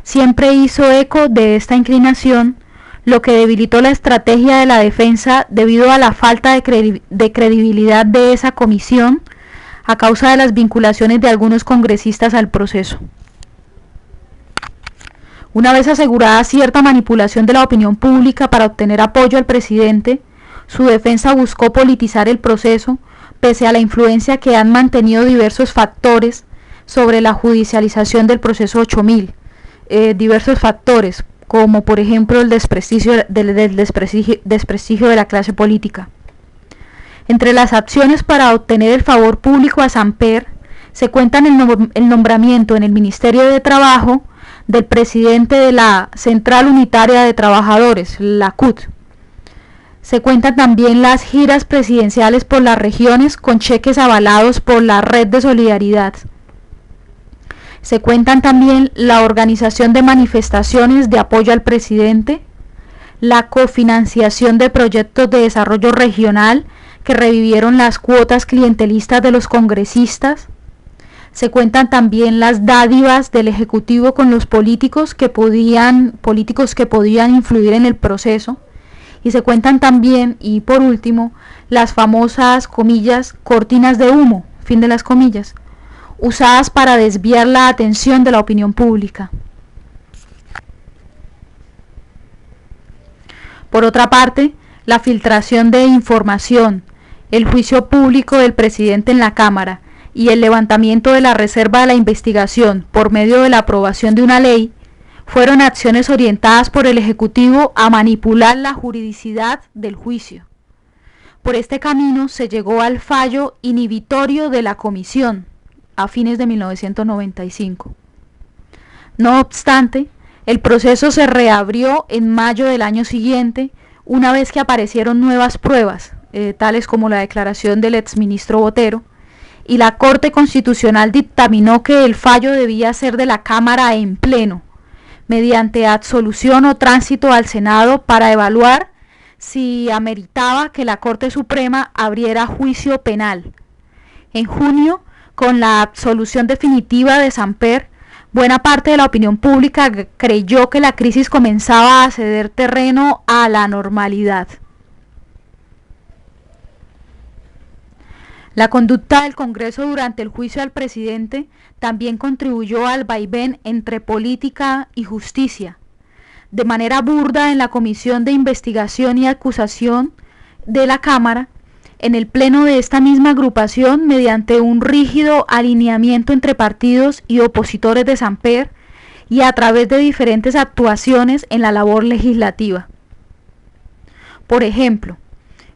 siempre hizo eco de esta inclinación, lo que debilitó la estrategia de la defensa debido a la falta de credibilidad de esa comisión a causa de las vinculaciones de algunos congresistas al proceso. Una vez asegurada cierta manipulación de la opinión pública para obtener apoyo al presidente, su defensa buscó politizar el proceso, pese a la influencia que han mantenido diversos factores sobre la judicialización del proceso 8000. Diversos factores, como por ejemplo el desprestigio de la clase política. Entre las acciones para obtener el favor público a Samper se cuentan el nombramiento en el Ministerio de Trabajo del presidente de la Central Unitaria de Trabajadores, la CUT. Se cuentan también las giras presidenciales por las regiones con cheques avalados por la Red de Solidaridad. Se cuentan también la organización de manifestaciones de apoyo al presidente, la cofinanciación de proyectos de desarrollo regional que revivieron las cuotas clientelistas de los congresistas. Se cuentan también las dádivas del Ejecutivo con los políticos que podían influir en el proceso. Y se cuentan también, y por último, las famosas, comillas, cortinas de humo, fin de las comillas, usadas para desviar la atención de la opinión pública. Por otra parte, la filtración de información, el juicio público del presidente en la Cámara y el levantamiento de la reserva de la investigación por medio de la aprobación de una ley fueron acciones orientadas por el Ejecutivo a manipular la juridicidad del juicio. Por este camino se llegó al fallo inhibitorio de la Comisión a fines de 1995. No obstante, el proceso se reabrió en mayo del año siguiente, una vez que aparecieron nuevas pruebas, tales como la declaración del exministro Botero, y la Corte Constitucional dictaminó que el fallo debía ser de la Cámara en pleno, mediante absolución o tránsito al Senado para evaluar si ameritaba que la Corte Suprema abriera juicio penal. En junio, con la absolución definitiva de Samper, buena parte de la opinión pública creyó que la crisis comenzaba a ceder terreno a la normalidad. La conducta del Congreso durante el juicio al presidente también contribuyó al vaivén entre política y justicia. De manera burda, en la Comisión de Investigación y Acusación de la Cámara, en el pleno de esta misma agrupación, mediante un rígido alineamiento entre partidos y opositores de Samper y a través de diferentes actuaciones en la labor legislativa. Por ejemplo,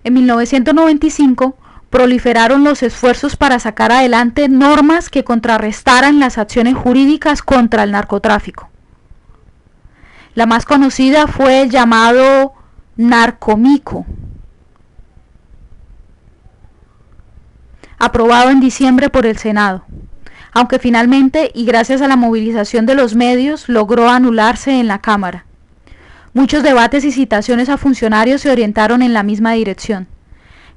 en 1995 proliferaron los esfuerzos para sacar adelante normas que contrarrestaran las acciones jurídicas contra el narcotráfico. La más conocida fue el llamado Narcomico, aprobado en diciembre por el Senado, aunque finalmente, y gracias a la movilización de los medios, logró anularse en la Cámara. Muchos debates y citaciones a funcionarios se orientaron en la misma dirección.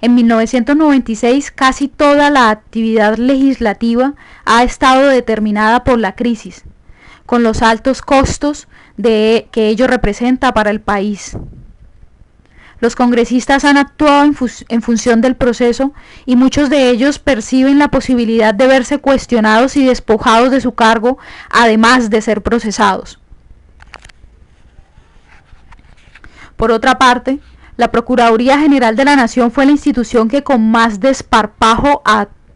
En 1996, casi toda la actividad legislativa ha estado determinada por la crisis, con los altos costos que ello representa para el país. Los congresistas han actuado en función del proceso y muchos de ellos perciben la posibilidad de verse cuestionados y despojados de su cargo, además de ser procesados. Por otra parte, la Procuraduría General de la Nación fue la institución que con más desparpajo actuó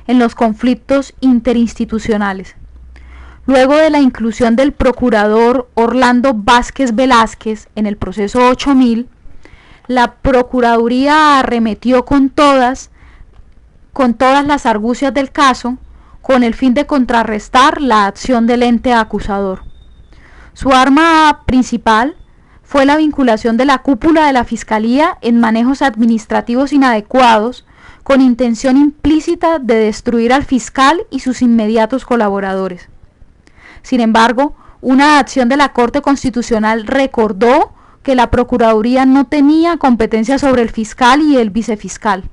en los conflictos interinstitucionales. Luego de la inclusión del procurador Orlando Vázquez Velázquez en el proceso 8000, la Procuraduría arremetió con todas las argucias del caso con el fin de contrarrestar la acción del ente acusador. Su arma principal fue la vinculación de la cúpula de la Fiscalía en manejos administrativos inadecuados con intención implícita de destruir al fiscal y sus inmediatos colaboradores. Sin embargo, una acción de la Corte Constitucional recordó que la Procuraduría no tenía competencia sobre el fiscal y el vicefiscal.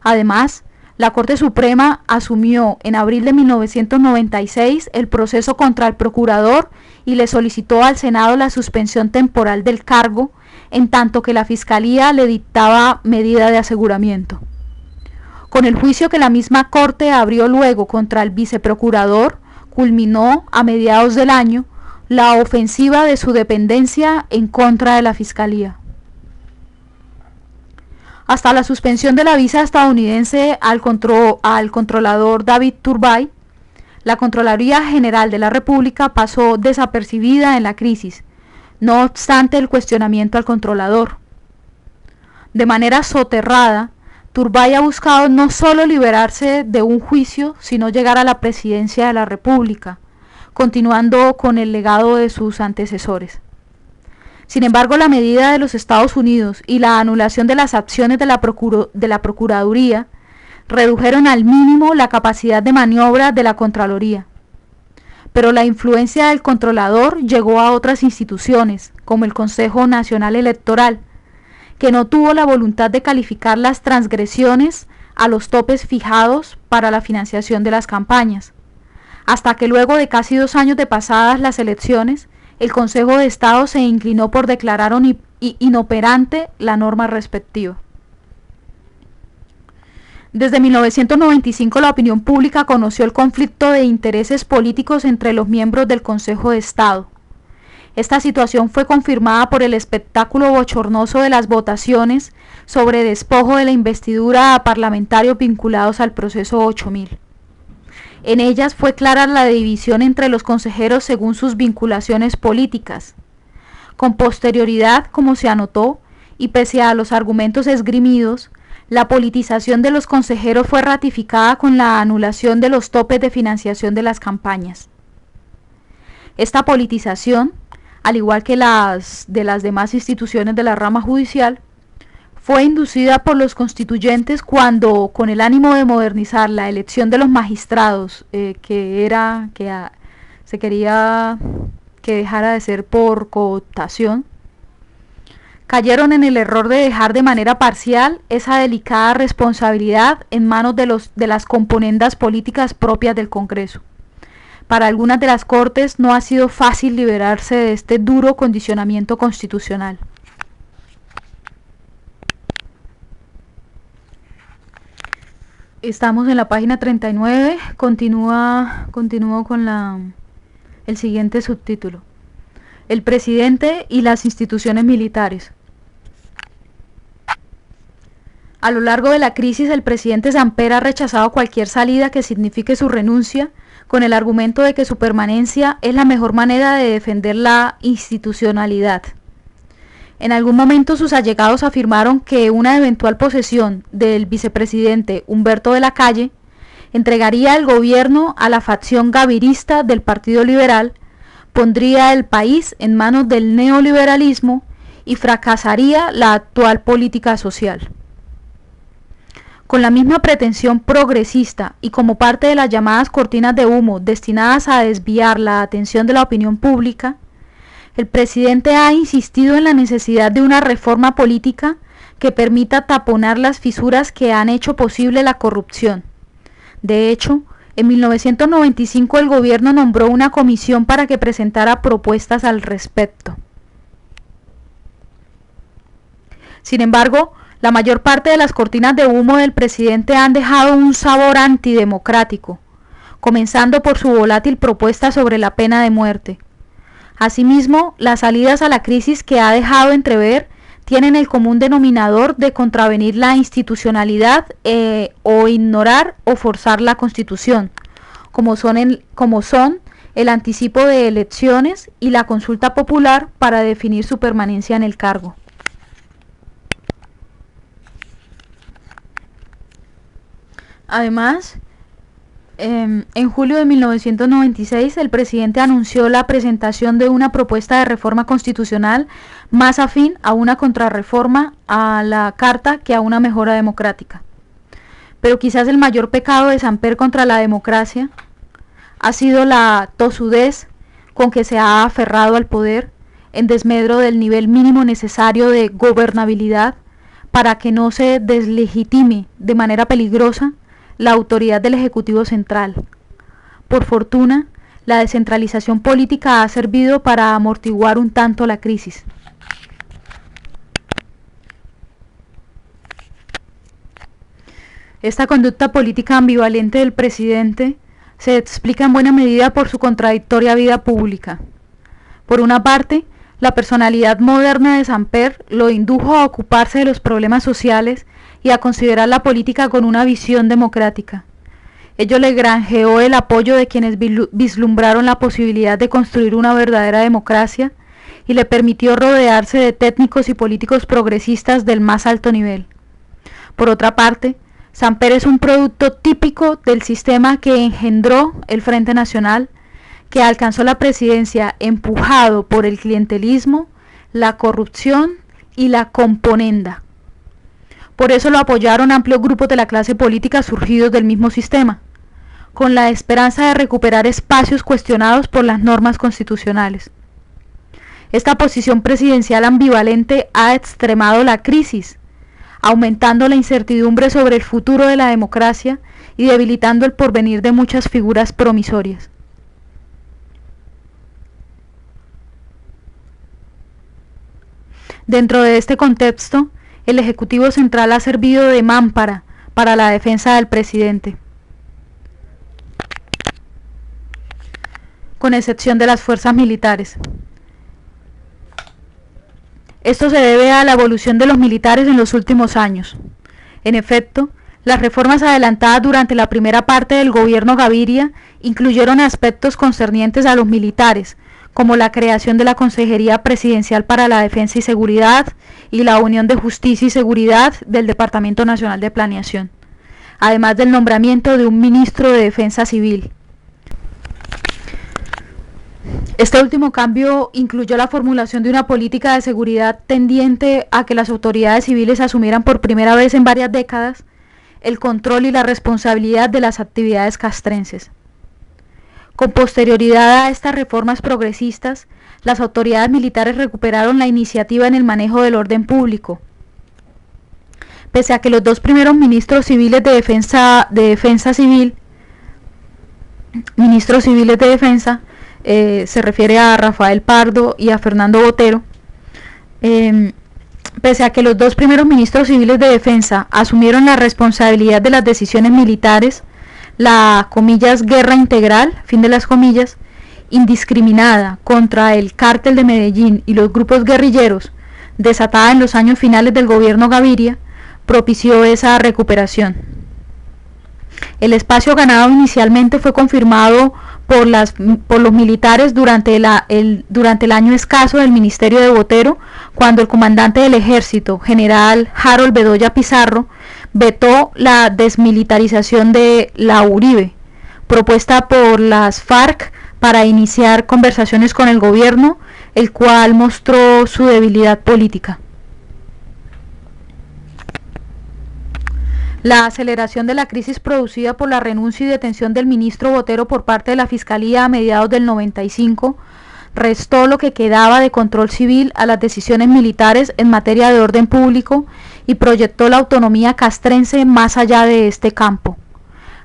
Además, la Corte Suprema asumió en abril de 1996 el proceso contra el procurador y le solicitó al Senado la suspensión temporal del cargo, en tanto que la Fiscalía le dictaba medida de aseguramiento. Con el juicio que la misma Corte abrió luego contra el viceprocurador, culminó a mediados del año la ofensiva de su dependencia en contra de la Fiscalía. Hasta la suspensión de la visa estadounidense al controlador David Turbay, la Contraloría General de la República pasó desapercibida en la crisis, no obstante el cuestionamiento al controlador. De manera soterrada, Turbay ha buscado no solo liberarse de un juicio, sino llegar a la presidencia de la República, continuando con el legado de sus antecesores. Sin embargo, la medida de los Estados Unidos y la anulación de las acciones de la Procuraduría redujeron al mínimo la capacidad de maniobra de la Contraloría. Pero la influencia del controlador llegó a otras instituciones, como el Consejo Nacional Electoral, que no tuvo la voluntad de calificar las transgresiones a los topes fijados para la financiación de las campañas, hasta que luego de casi 2 años de pasadas las elecciones, el Consejo de Estado se inclinó por declarar inoperante la norma respectiva. Desde 1995 la opinión pública conoció el conflicto de intereses políticos entre los miembros del Consejo de Estado. Esta situación fue confirmada por el espectáculo bochornoso de las votaciones sobre despojo de la investidura a parlamentarios vinculados al proceso 8000. En ellas fue clara la división entre los consejeros según sus vinculaciones políticas. Con posterioridad, como se anotó, y pese a los argumentos esgrimidos, la politización de los consejeros fue ratificada con la anulación de los topes de financiación de las campañas. Esta politización, al igual que las de las demás instituciones de la rama judicial, fue inducida por los constituyentes cuando, con el ánimo de modernizar la elección de los magistrados, se quería que dejara de ser por cooptación, cayeron en el error de dejar de manera parcial esa delicada responsabilidad en manos de las componendas políticas propias del Congreso. Para algunas de las Cortes no ha sido fácil liberarse de este duro condicionamiento constitucional. Estamos en la página 39, continúo con el siguiente subtítulo: el presidente y las instituciones militares. A lo largo de la crisis, el presidente Samper ha rechazado cualquier salida que signifique su renuncia, con el argumento de que su permanencia es la mejor manera de defender la institucionalidad. En algún momento sus allegados afirmaron que una eventual posesión del vicepresidente Humberto de la Calle entregaría el gobierno a la facción gavirista del Partido Liberal, pondría el país en manos del neoliberalismo y fracasaría la actual política social. Con la misma pretensión progresista y como parte de las llamadas cortinas de humo destinadas a desviar la atención de la opinión pública, el presidente ha insistido en la necesidad de una reforma política que permita taponar las fisuras que han hecho posible la corrupción. De hecho, en 1995 el gobierno nombró una comisión para que presentara propuestas al respecto. Sin embargo, la mayor parte de las cortinas de humo del presidente han dejado un sabor antidemocrático, comenzando por su volátil propuesta sobre la pena de muerte. Asimismo, las salidas a la crisis que ha dejado entrever tienen el común denominador de contravenir la institucionalidad o ignorar o forzar la Constitución, como son el anticipo de elecciones y la consulta popular para definir su permanencia en el cargo. Además, en julio de 1996, el presidente anunció la presentación de una propuesta de reforma constitucional más afín a una contrarreforma a la Carta que a una mejora democrática. Pero quizás el mayor pecado de Samper contra la democracia ha sido la tosudez con que se ha aferrado al poder, en desmedro del nivel mínimo necesario de gobernabilidad para que no se deslegitime de manera peligrosa la autoridad del Ejecutivo Central. Por fortuna, la descentralización política ha servido para amortiguar un tanto la crisis. Esta conducta política ambivalente del presidente se explica en buena medida por su contradictoria vida pública. Por una parte, la personalidad moderna de Samper lo indujo a ocuparse de los problemas sociales y a considerar la política con una visión democrática. Ello le granjeó el apoyo de quienes vislumbraron la posibilidad de construir una verdadera democracia y le permitió rodearse de técnicos y políticos progresistas del más alto nivel. Por otra parte, Samper es un producto típico del sistema que engendró el Frente Nacional, que alcanzó la presidencia empujado por el clientelismo, la corrupción y la componenda. Por eso lo apoyaron amplios grupos de la clase política surgidos del mismo sistema, con la esperanza de recuperar espacios cuestionados por las normas constitucionales. Esta posición presidencial ambivalente ha extremado la crisis, aumentando la incertidumbre sobre el futuro de la democracia y debilitando el porvenir de muchas figuras promisorias. Dentro de este contexto, el Ejecutivo Central ha servido de mámpara para la defensa del presidente, con excepción de las fuerzas militares. Esto se debe a la evolución de los militares en los últimos años. En efecto, las reformas adelantadas durante la primera parte del gobierno Gaviria incluyeron aspectos concernientes a los militares, como la creación de la Consejería Presidencial para la Defensa y Seguridad y la Unión de Justicia y Seguridad del Departamento Nacional de Planeación, además del nombramiento de un ministro de Defensa Civil. Este último cambio incluyó la formulación de una política de seguridad tendiente a que las autoridades civiles asumieran por primera vez en varias décadas el control y la responsabilidad de las actividades castrenses. Con posterioridad a estas reformas progresistas, las autoridades militares recuperaron la iniciativa en el manejo del orden público. Pese a que los dos primeros ministros civiles de defensa se refiere a Rafael Pardo y a Fernando Botero, pese a que los dos primeros ministros civiles de defensa asumieron la responsabilidad de las decisiones militares, la comillas guerra integral, fin de las comillas, indiscriminada contra el cártel de Medellín y los grupos guerrilleros, desatada en los años finales del gobierno Gaviria, propició esa recuperación. El espacio ganado inicialmente fue confirmado por los militares durante el año escaso del ministerio de Botero, cuando el comandante del ejército, general Harold Bedoya Pizarro, vetó la desmilitarización de la Uribe, propuesta por las FARC para iniciar conversaciones con el gobierno, el cual mostró su debilidad política. La aceleración de la crisis producida por la renuncia y detención del ministro Botero por parte de la Fiscalía a mediados del 95 restó lo que quedaba de control civil a las decisiones militares en materia de orden público y proyectó la autonomía castrense más allá de este campo.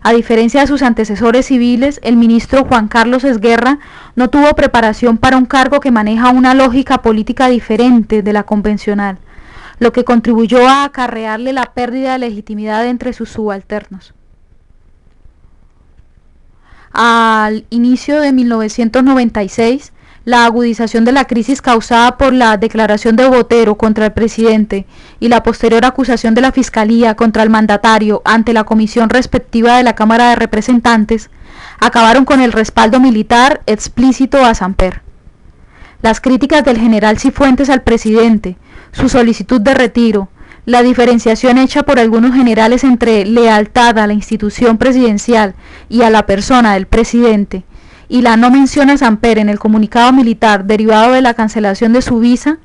A diferencia de sus antecesores civiles, el ministro Juan Carlos Esguerra no tuvo preparación para un cargo que maneja una lógica política diferente de la convencional, lo que contribuyó a acarrearle la pérdida de legitimidad entre sus subalternos. Al inicio de 1996, la agudización de la crisis causada por la declaración de Botero contra el presidente y la posterior acusación de la Fiscalía contra el mandatario ante la comisión respectiva de la Cámara de Representantes acabaron con el respaldo militar explícito a Samper. Las críticas del general Cifuentes al presidente, su solicitud de retiro, la diferenciación hecha por algunos generales entre lealtad a la institución presidencial y a la persona del presidente, y la no mención a Samper en el comunicado militar derivado de la cancelación de su visa,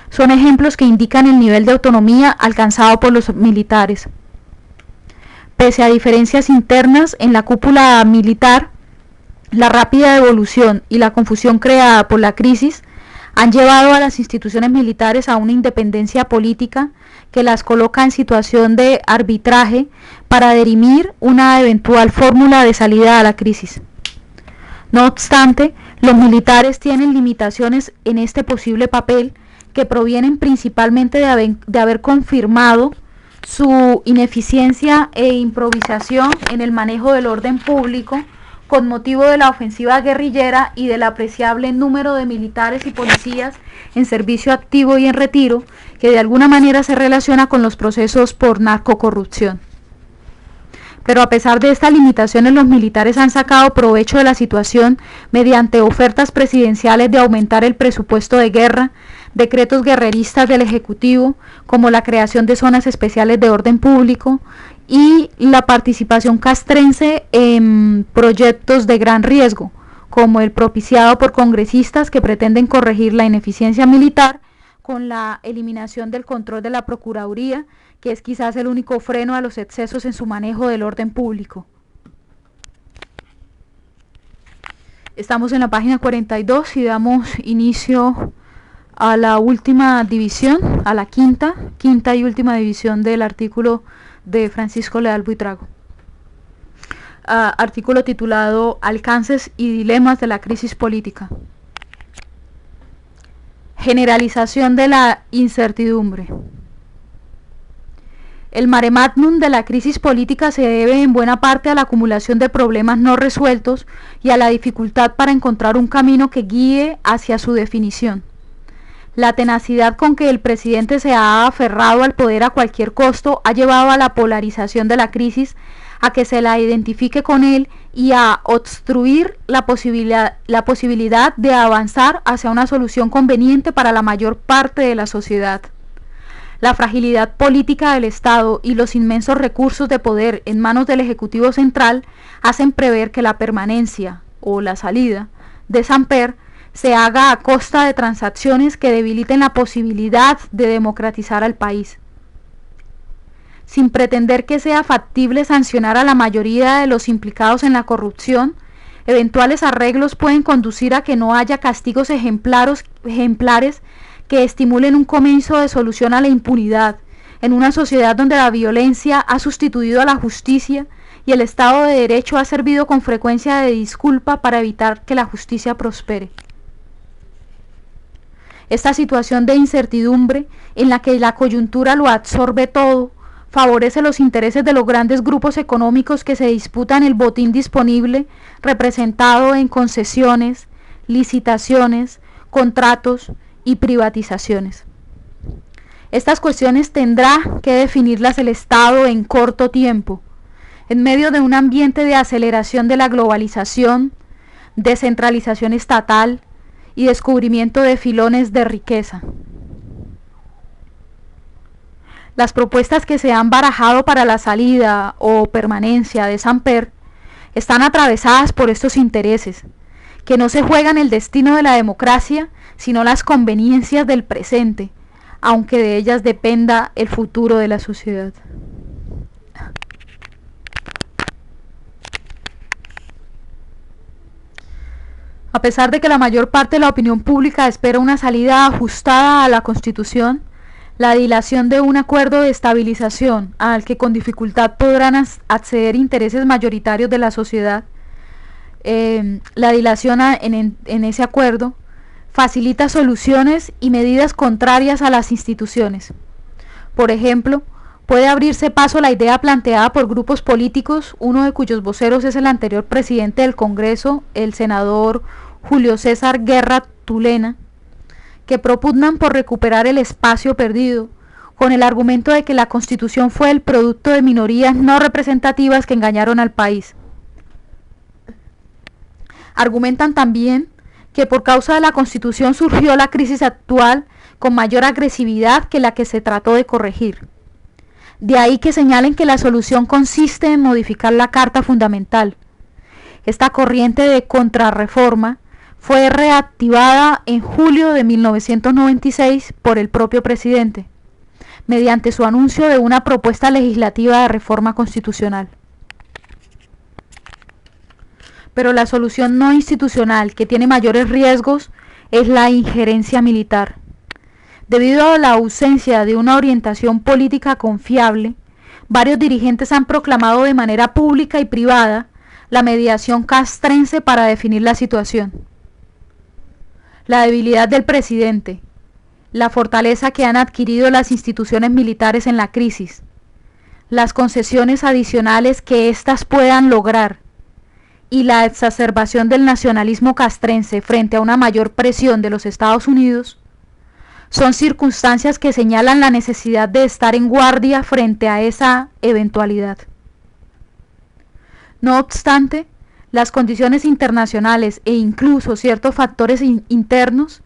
son ejemplos que indican el nivel de autonomía alcanzado por los militares. Pese a diferencias internas en la cúpula militar, La rápida evolución y la confusión creada por la crisis han llevado a las instituciones militares a una independencia política que las coloca en situación de arbitraje para dirimir una eventual fórmula de salida a la crisis. No obstante, los militares tienen limitaciones en este posible papel que provienen principalmente de haber confirmado su ineficiencia e improvisación en el manejo del orden público con motivo de la ofensiva guerrillera y del apreciable número de militares y policías en servicio activo y en retiro, que de alguna manera se relaciona con los procesos por narcocorrupción. Pero a pesar de estas limitaciones, los militares han sacado provecho de la situación mediante ofertas presidenciales de aumentar el presupuesto de guerra, decretos guerreristas del Ejecutivo, como la creación de zonas especiales de orden público, y la participación castrense en proyectos de gran riesgo, como el propiciado por congresistas que pretenden corregir la ineficiencia militar con la eliminación del control de la Procuraduría, que es quizás el único freno a los excesos en su manejo del orden público. Estamos en la página 42 y damos inicio a la última división, a la quinta y última división del artículo de Francisco Leal Buitrago. Artículo titulado Alcances y dilemas de la crisis política. Generalización de la incertidumbre. El mare magnum de la crisis política se debe en buena parte a la acumulación de problemas no resueltos y a la dificultad para encontrar un camino que guíe hacia su definición. La tenacidad con que el presidente se ha aferrado al poder a cualquier costo ha llevado a la polarización de la crisis, a que se la identifique con él y a obstruir la posibilidad de avanzar hacia una solución conveniente para la mayor parte de la sociedad. La fragilidad política del Estado y los inmensos recursos de poder en manos del Ejecutivo Central hacen prever que la permanencia o la salida de Samper se haga a costa de transacciones que debiliten la posibilidad de democratizar al país. Sin pretender que sea factible sancionar a la mayoría de los implicados en la corrupción, eventuales arreglos pueden conducir a que no haya castigos ejemplares que estimulen un comienzo de solución a la impunidad, en una sociedad donde la violencia ha sustituido a la justicia y el Estado de Derecho ha servido con frecuencia de disculpa para evitar que la justicia prospere. Esta situación de incertidumbre, en la que la coyuntura lo absorbe todo, favorece los intereses de los grandes grupos económicos que se disputan el botín disponible, representado en concesiones, licitaciones, contratos y privatizaciones. Estas cuestiones tendrá que definirlas el Estado en corto tiempo, en medio de un ambiente de aceleración de la globalización, descentralización estatal y descubrimiento de filones de riqueza. Las propuestas que se han barajado para la salida o permanencia de Samper están atravesadas por estos intereses, que no se juegan el destino de la democracia, sino las conveniencias del presente, aunque de ellas dependa el futuro de la sociedad. A pesar de que la mayor parte de la opinión pública espera una salida ajustada a la Constitución, la dilación de un acuerdo de estabilización al que con dificultad podrán acceder intereses mayoritarios de la sociedad, la dilación en ese acuerdo facilita soluciones y medidas contrarias a las instituciones. Por ejemplo, puede abrirse paso la idea planteada por grupos políticos, uno de cuyos voceros es el anterior presidente del Congreso, el senador Julio César Guerra Tulena, que propugnan por recuperar el espacio perdido, con el argumento de que la Constitución fue el producto de minorías no representativas que engañaron al país. Argumentan también que por causa de la Constitución surgió la crisis actual con mayor agresividad que la que se trató de corregir. De ahí que señalen que la solución consiste en modificar la Carta Fundamental. Esta corriente de contrarreforma fue reactivada en julio de 1996 por el propio presidente, mediante su anuncio de una propuesta legislativa de reforma constitucional. pero la solución no institucional, que tiene mayores riesgos, es la injerencia militar. Debido a la ausencia de una orientación política confiable, varios dirigentes han proclamado de manera pública y privada la mediación castrense para definir la situación. La debilidad del presidente, la fortaleza que han adquirido las instituciones militares en la crisis, las concesiones adicionales que éstas puedan lograr y la exacerbación del nacionalismo castrense frente a una mayor presión de los Estados Unidos son circunstancias que señalan la necesidad de estar en guardia frente a esa eventualidad. No obstante, las condiciones internacionales e incluso ciertos factores internos,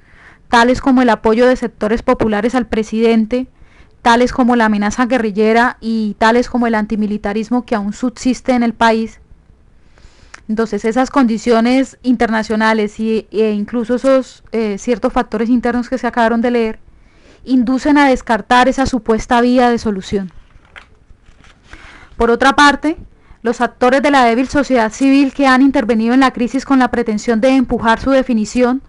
tales como el apoyo de sectores populares al presidente, tales como la amenaza guerrillera y tales como el antimilitarismo que aún subsiste en el país. Entonces esas condiciones internacionales e incluso esos ciertos factores internos que se acabaron de leer inducen a descartar esa supuesta vía de solución. Por otra parte, los actores de la débil sociedad civil que han intervenido en la crisis con la pretensión de empujar su definición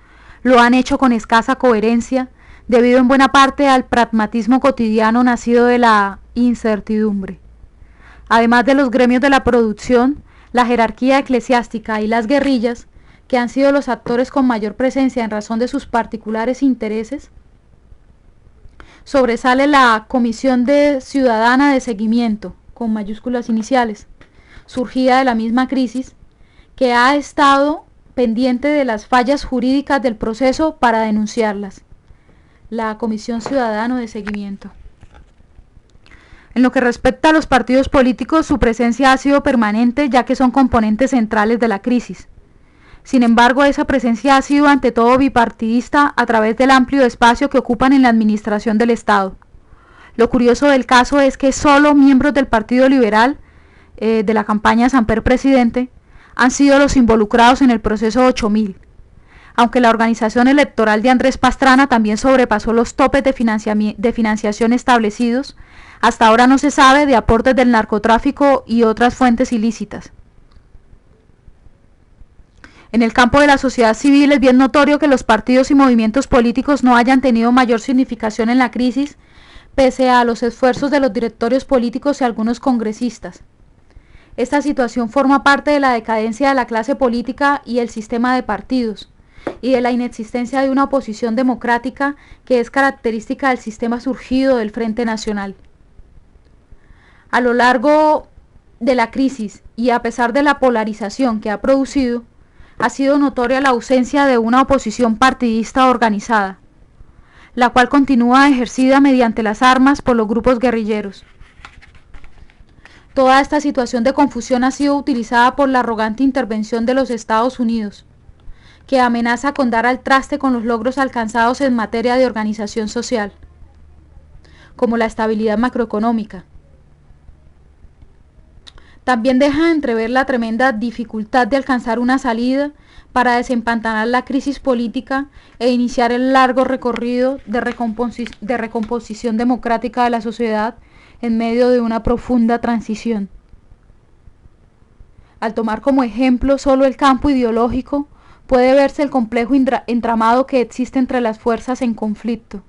lo han hecho con escasa coherencia, debido en buena parte al pragmatismo cotidiano nacido de la incertidumbre. Además de los gremios de la producción, la jerarquía eclesiástica y las guerrillas, que han sido los actores con mayor presencia en razón de sus particulares intereses, sobresale la Comisión Ciudadana de Seguimiento, con mayúsculas iniciales, surgida de la misma crisis, que ha estado pendiente de las fallas jurídicas del proceso para denunciarlas. La Comisión Ciudadana de Seguimiento. En lo que respecta a los partidos políticos, su presencia ha sido permanente, ya que son componentes centrales de la crisis. Sin embargo, esa presencia ha sido ante todo bipartidista a través del amplio espacio que ocupan en la administración del Estado. Lo curioso del caso es que solo miembros del Partido Liberal, de la campaña Samper Presidente, han sido los involucrados en el proceso 8000. Aunque la organización electoral de Andrés Pastrana también sobrepasó los topes de financiación establecidos, hasta ahora no se sabe de aportes del narcotráfico y otras fuentes ilícitas. En el campo de la sociedad civil es bien notorio que los partidos y movimientos políticos no hayan tenido mayor significación en la crisis, pese a los esfuerzos de los directorios políticos y algunos congresistas. Esta situación forma parte de la decadencia de la clase política y el sistema de partidos, y de la inexistencia de una oposición democrática que es característica del sistema surgido del Frente Nacional. A lo largo de la crisis y a pesar de la polarización que ha producido, ha sido notoria la ausencia de una oposición partidista organizada, la cual continúa ejercida mediante las armas por los grupos guerrilleros. Toda esta situación de confusión ha sido utilizada por la arrogante intervención de los Estados Unidos, que amenaza con dar al traste con los logros alcanzados en materia de organización social, como la estabilidad macroeconómica. También deja entrever la tremenda dificultad de alcanzar una salida para desempantanar la crisis política e iniciar el largo recorrido de recomposición democrática de la sociedad en medio de una profunda transición. Al tomar como ejemplo solo el campo ideológico, puede verse el complejo entramado que existe entre las fuerzas en conflicto.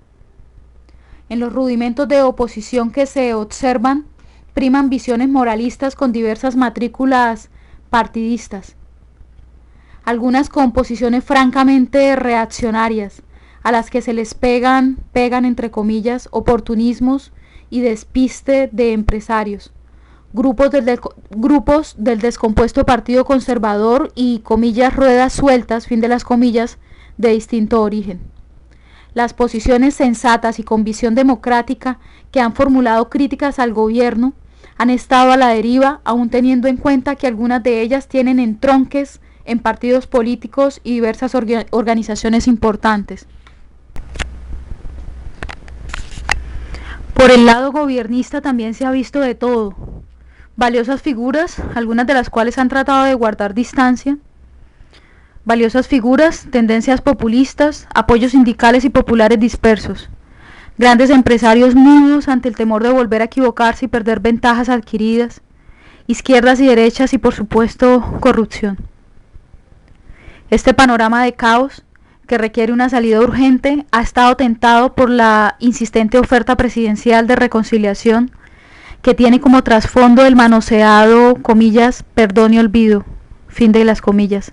En los rudimentos de oposición que se observan, priman visiones moralistas con diversas matrículas partidistas, algunas con posiciones francamente reaccionarias, a las que se les pegan entre comillas, oportunismos y despiste de empresarios, grupos del descompuesto Partido Conservador y, comillas, ruedas sueltas, fin de las comillas, de distinto origen. Las posiciones sensatas y con visión democrática que han formulado críticas al gobierno han estado a la deriva, aún teniendo en cuenta que algunas de ellas tienen entronques en partidos políticos y diversas organizaciones importantes. Por el lado gobiernista también se ha visto de todo. Valiosas figuras, algunas de las cuales han tratado de guardar distancia. Valiosas figuras, tendencias populistas, apoyos sindicales y populares dispersos. Grandes empresarios mudos ante el temor de volver a equivocarse y perder ventajas adquiridas. Izquierdas y derechas y, por supuesto, corrupción. Este panorama de caos, que requiere una salida urgente, ha estado tentado por la insistente oferta presidencial de reconciliación, que tiene como trasfondo el manoseado, comillas, perdón y olvido, fin de las comillas,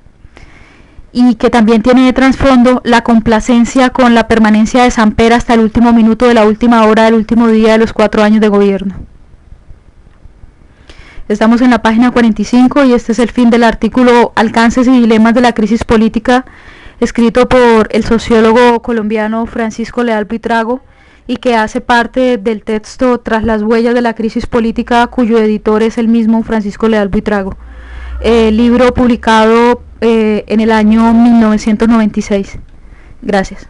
y que también tiene de trasfondo la complacencia con la permanencia de Samper hasta el último minuto de la última hora del último día de los 4 años de gobierno. Estamos en la página 45 y este es el fin del artículo Alcances y dilemas de la crisis política, escrito por el sociólogo colombiano Francisco Leal Buitrago, y que hace parte del texto Tras las huellas de la crisis política, cuyo editor es el mismo Francisco Leal Buitrago, libro publicado en el año 1996. Gracias.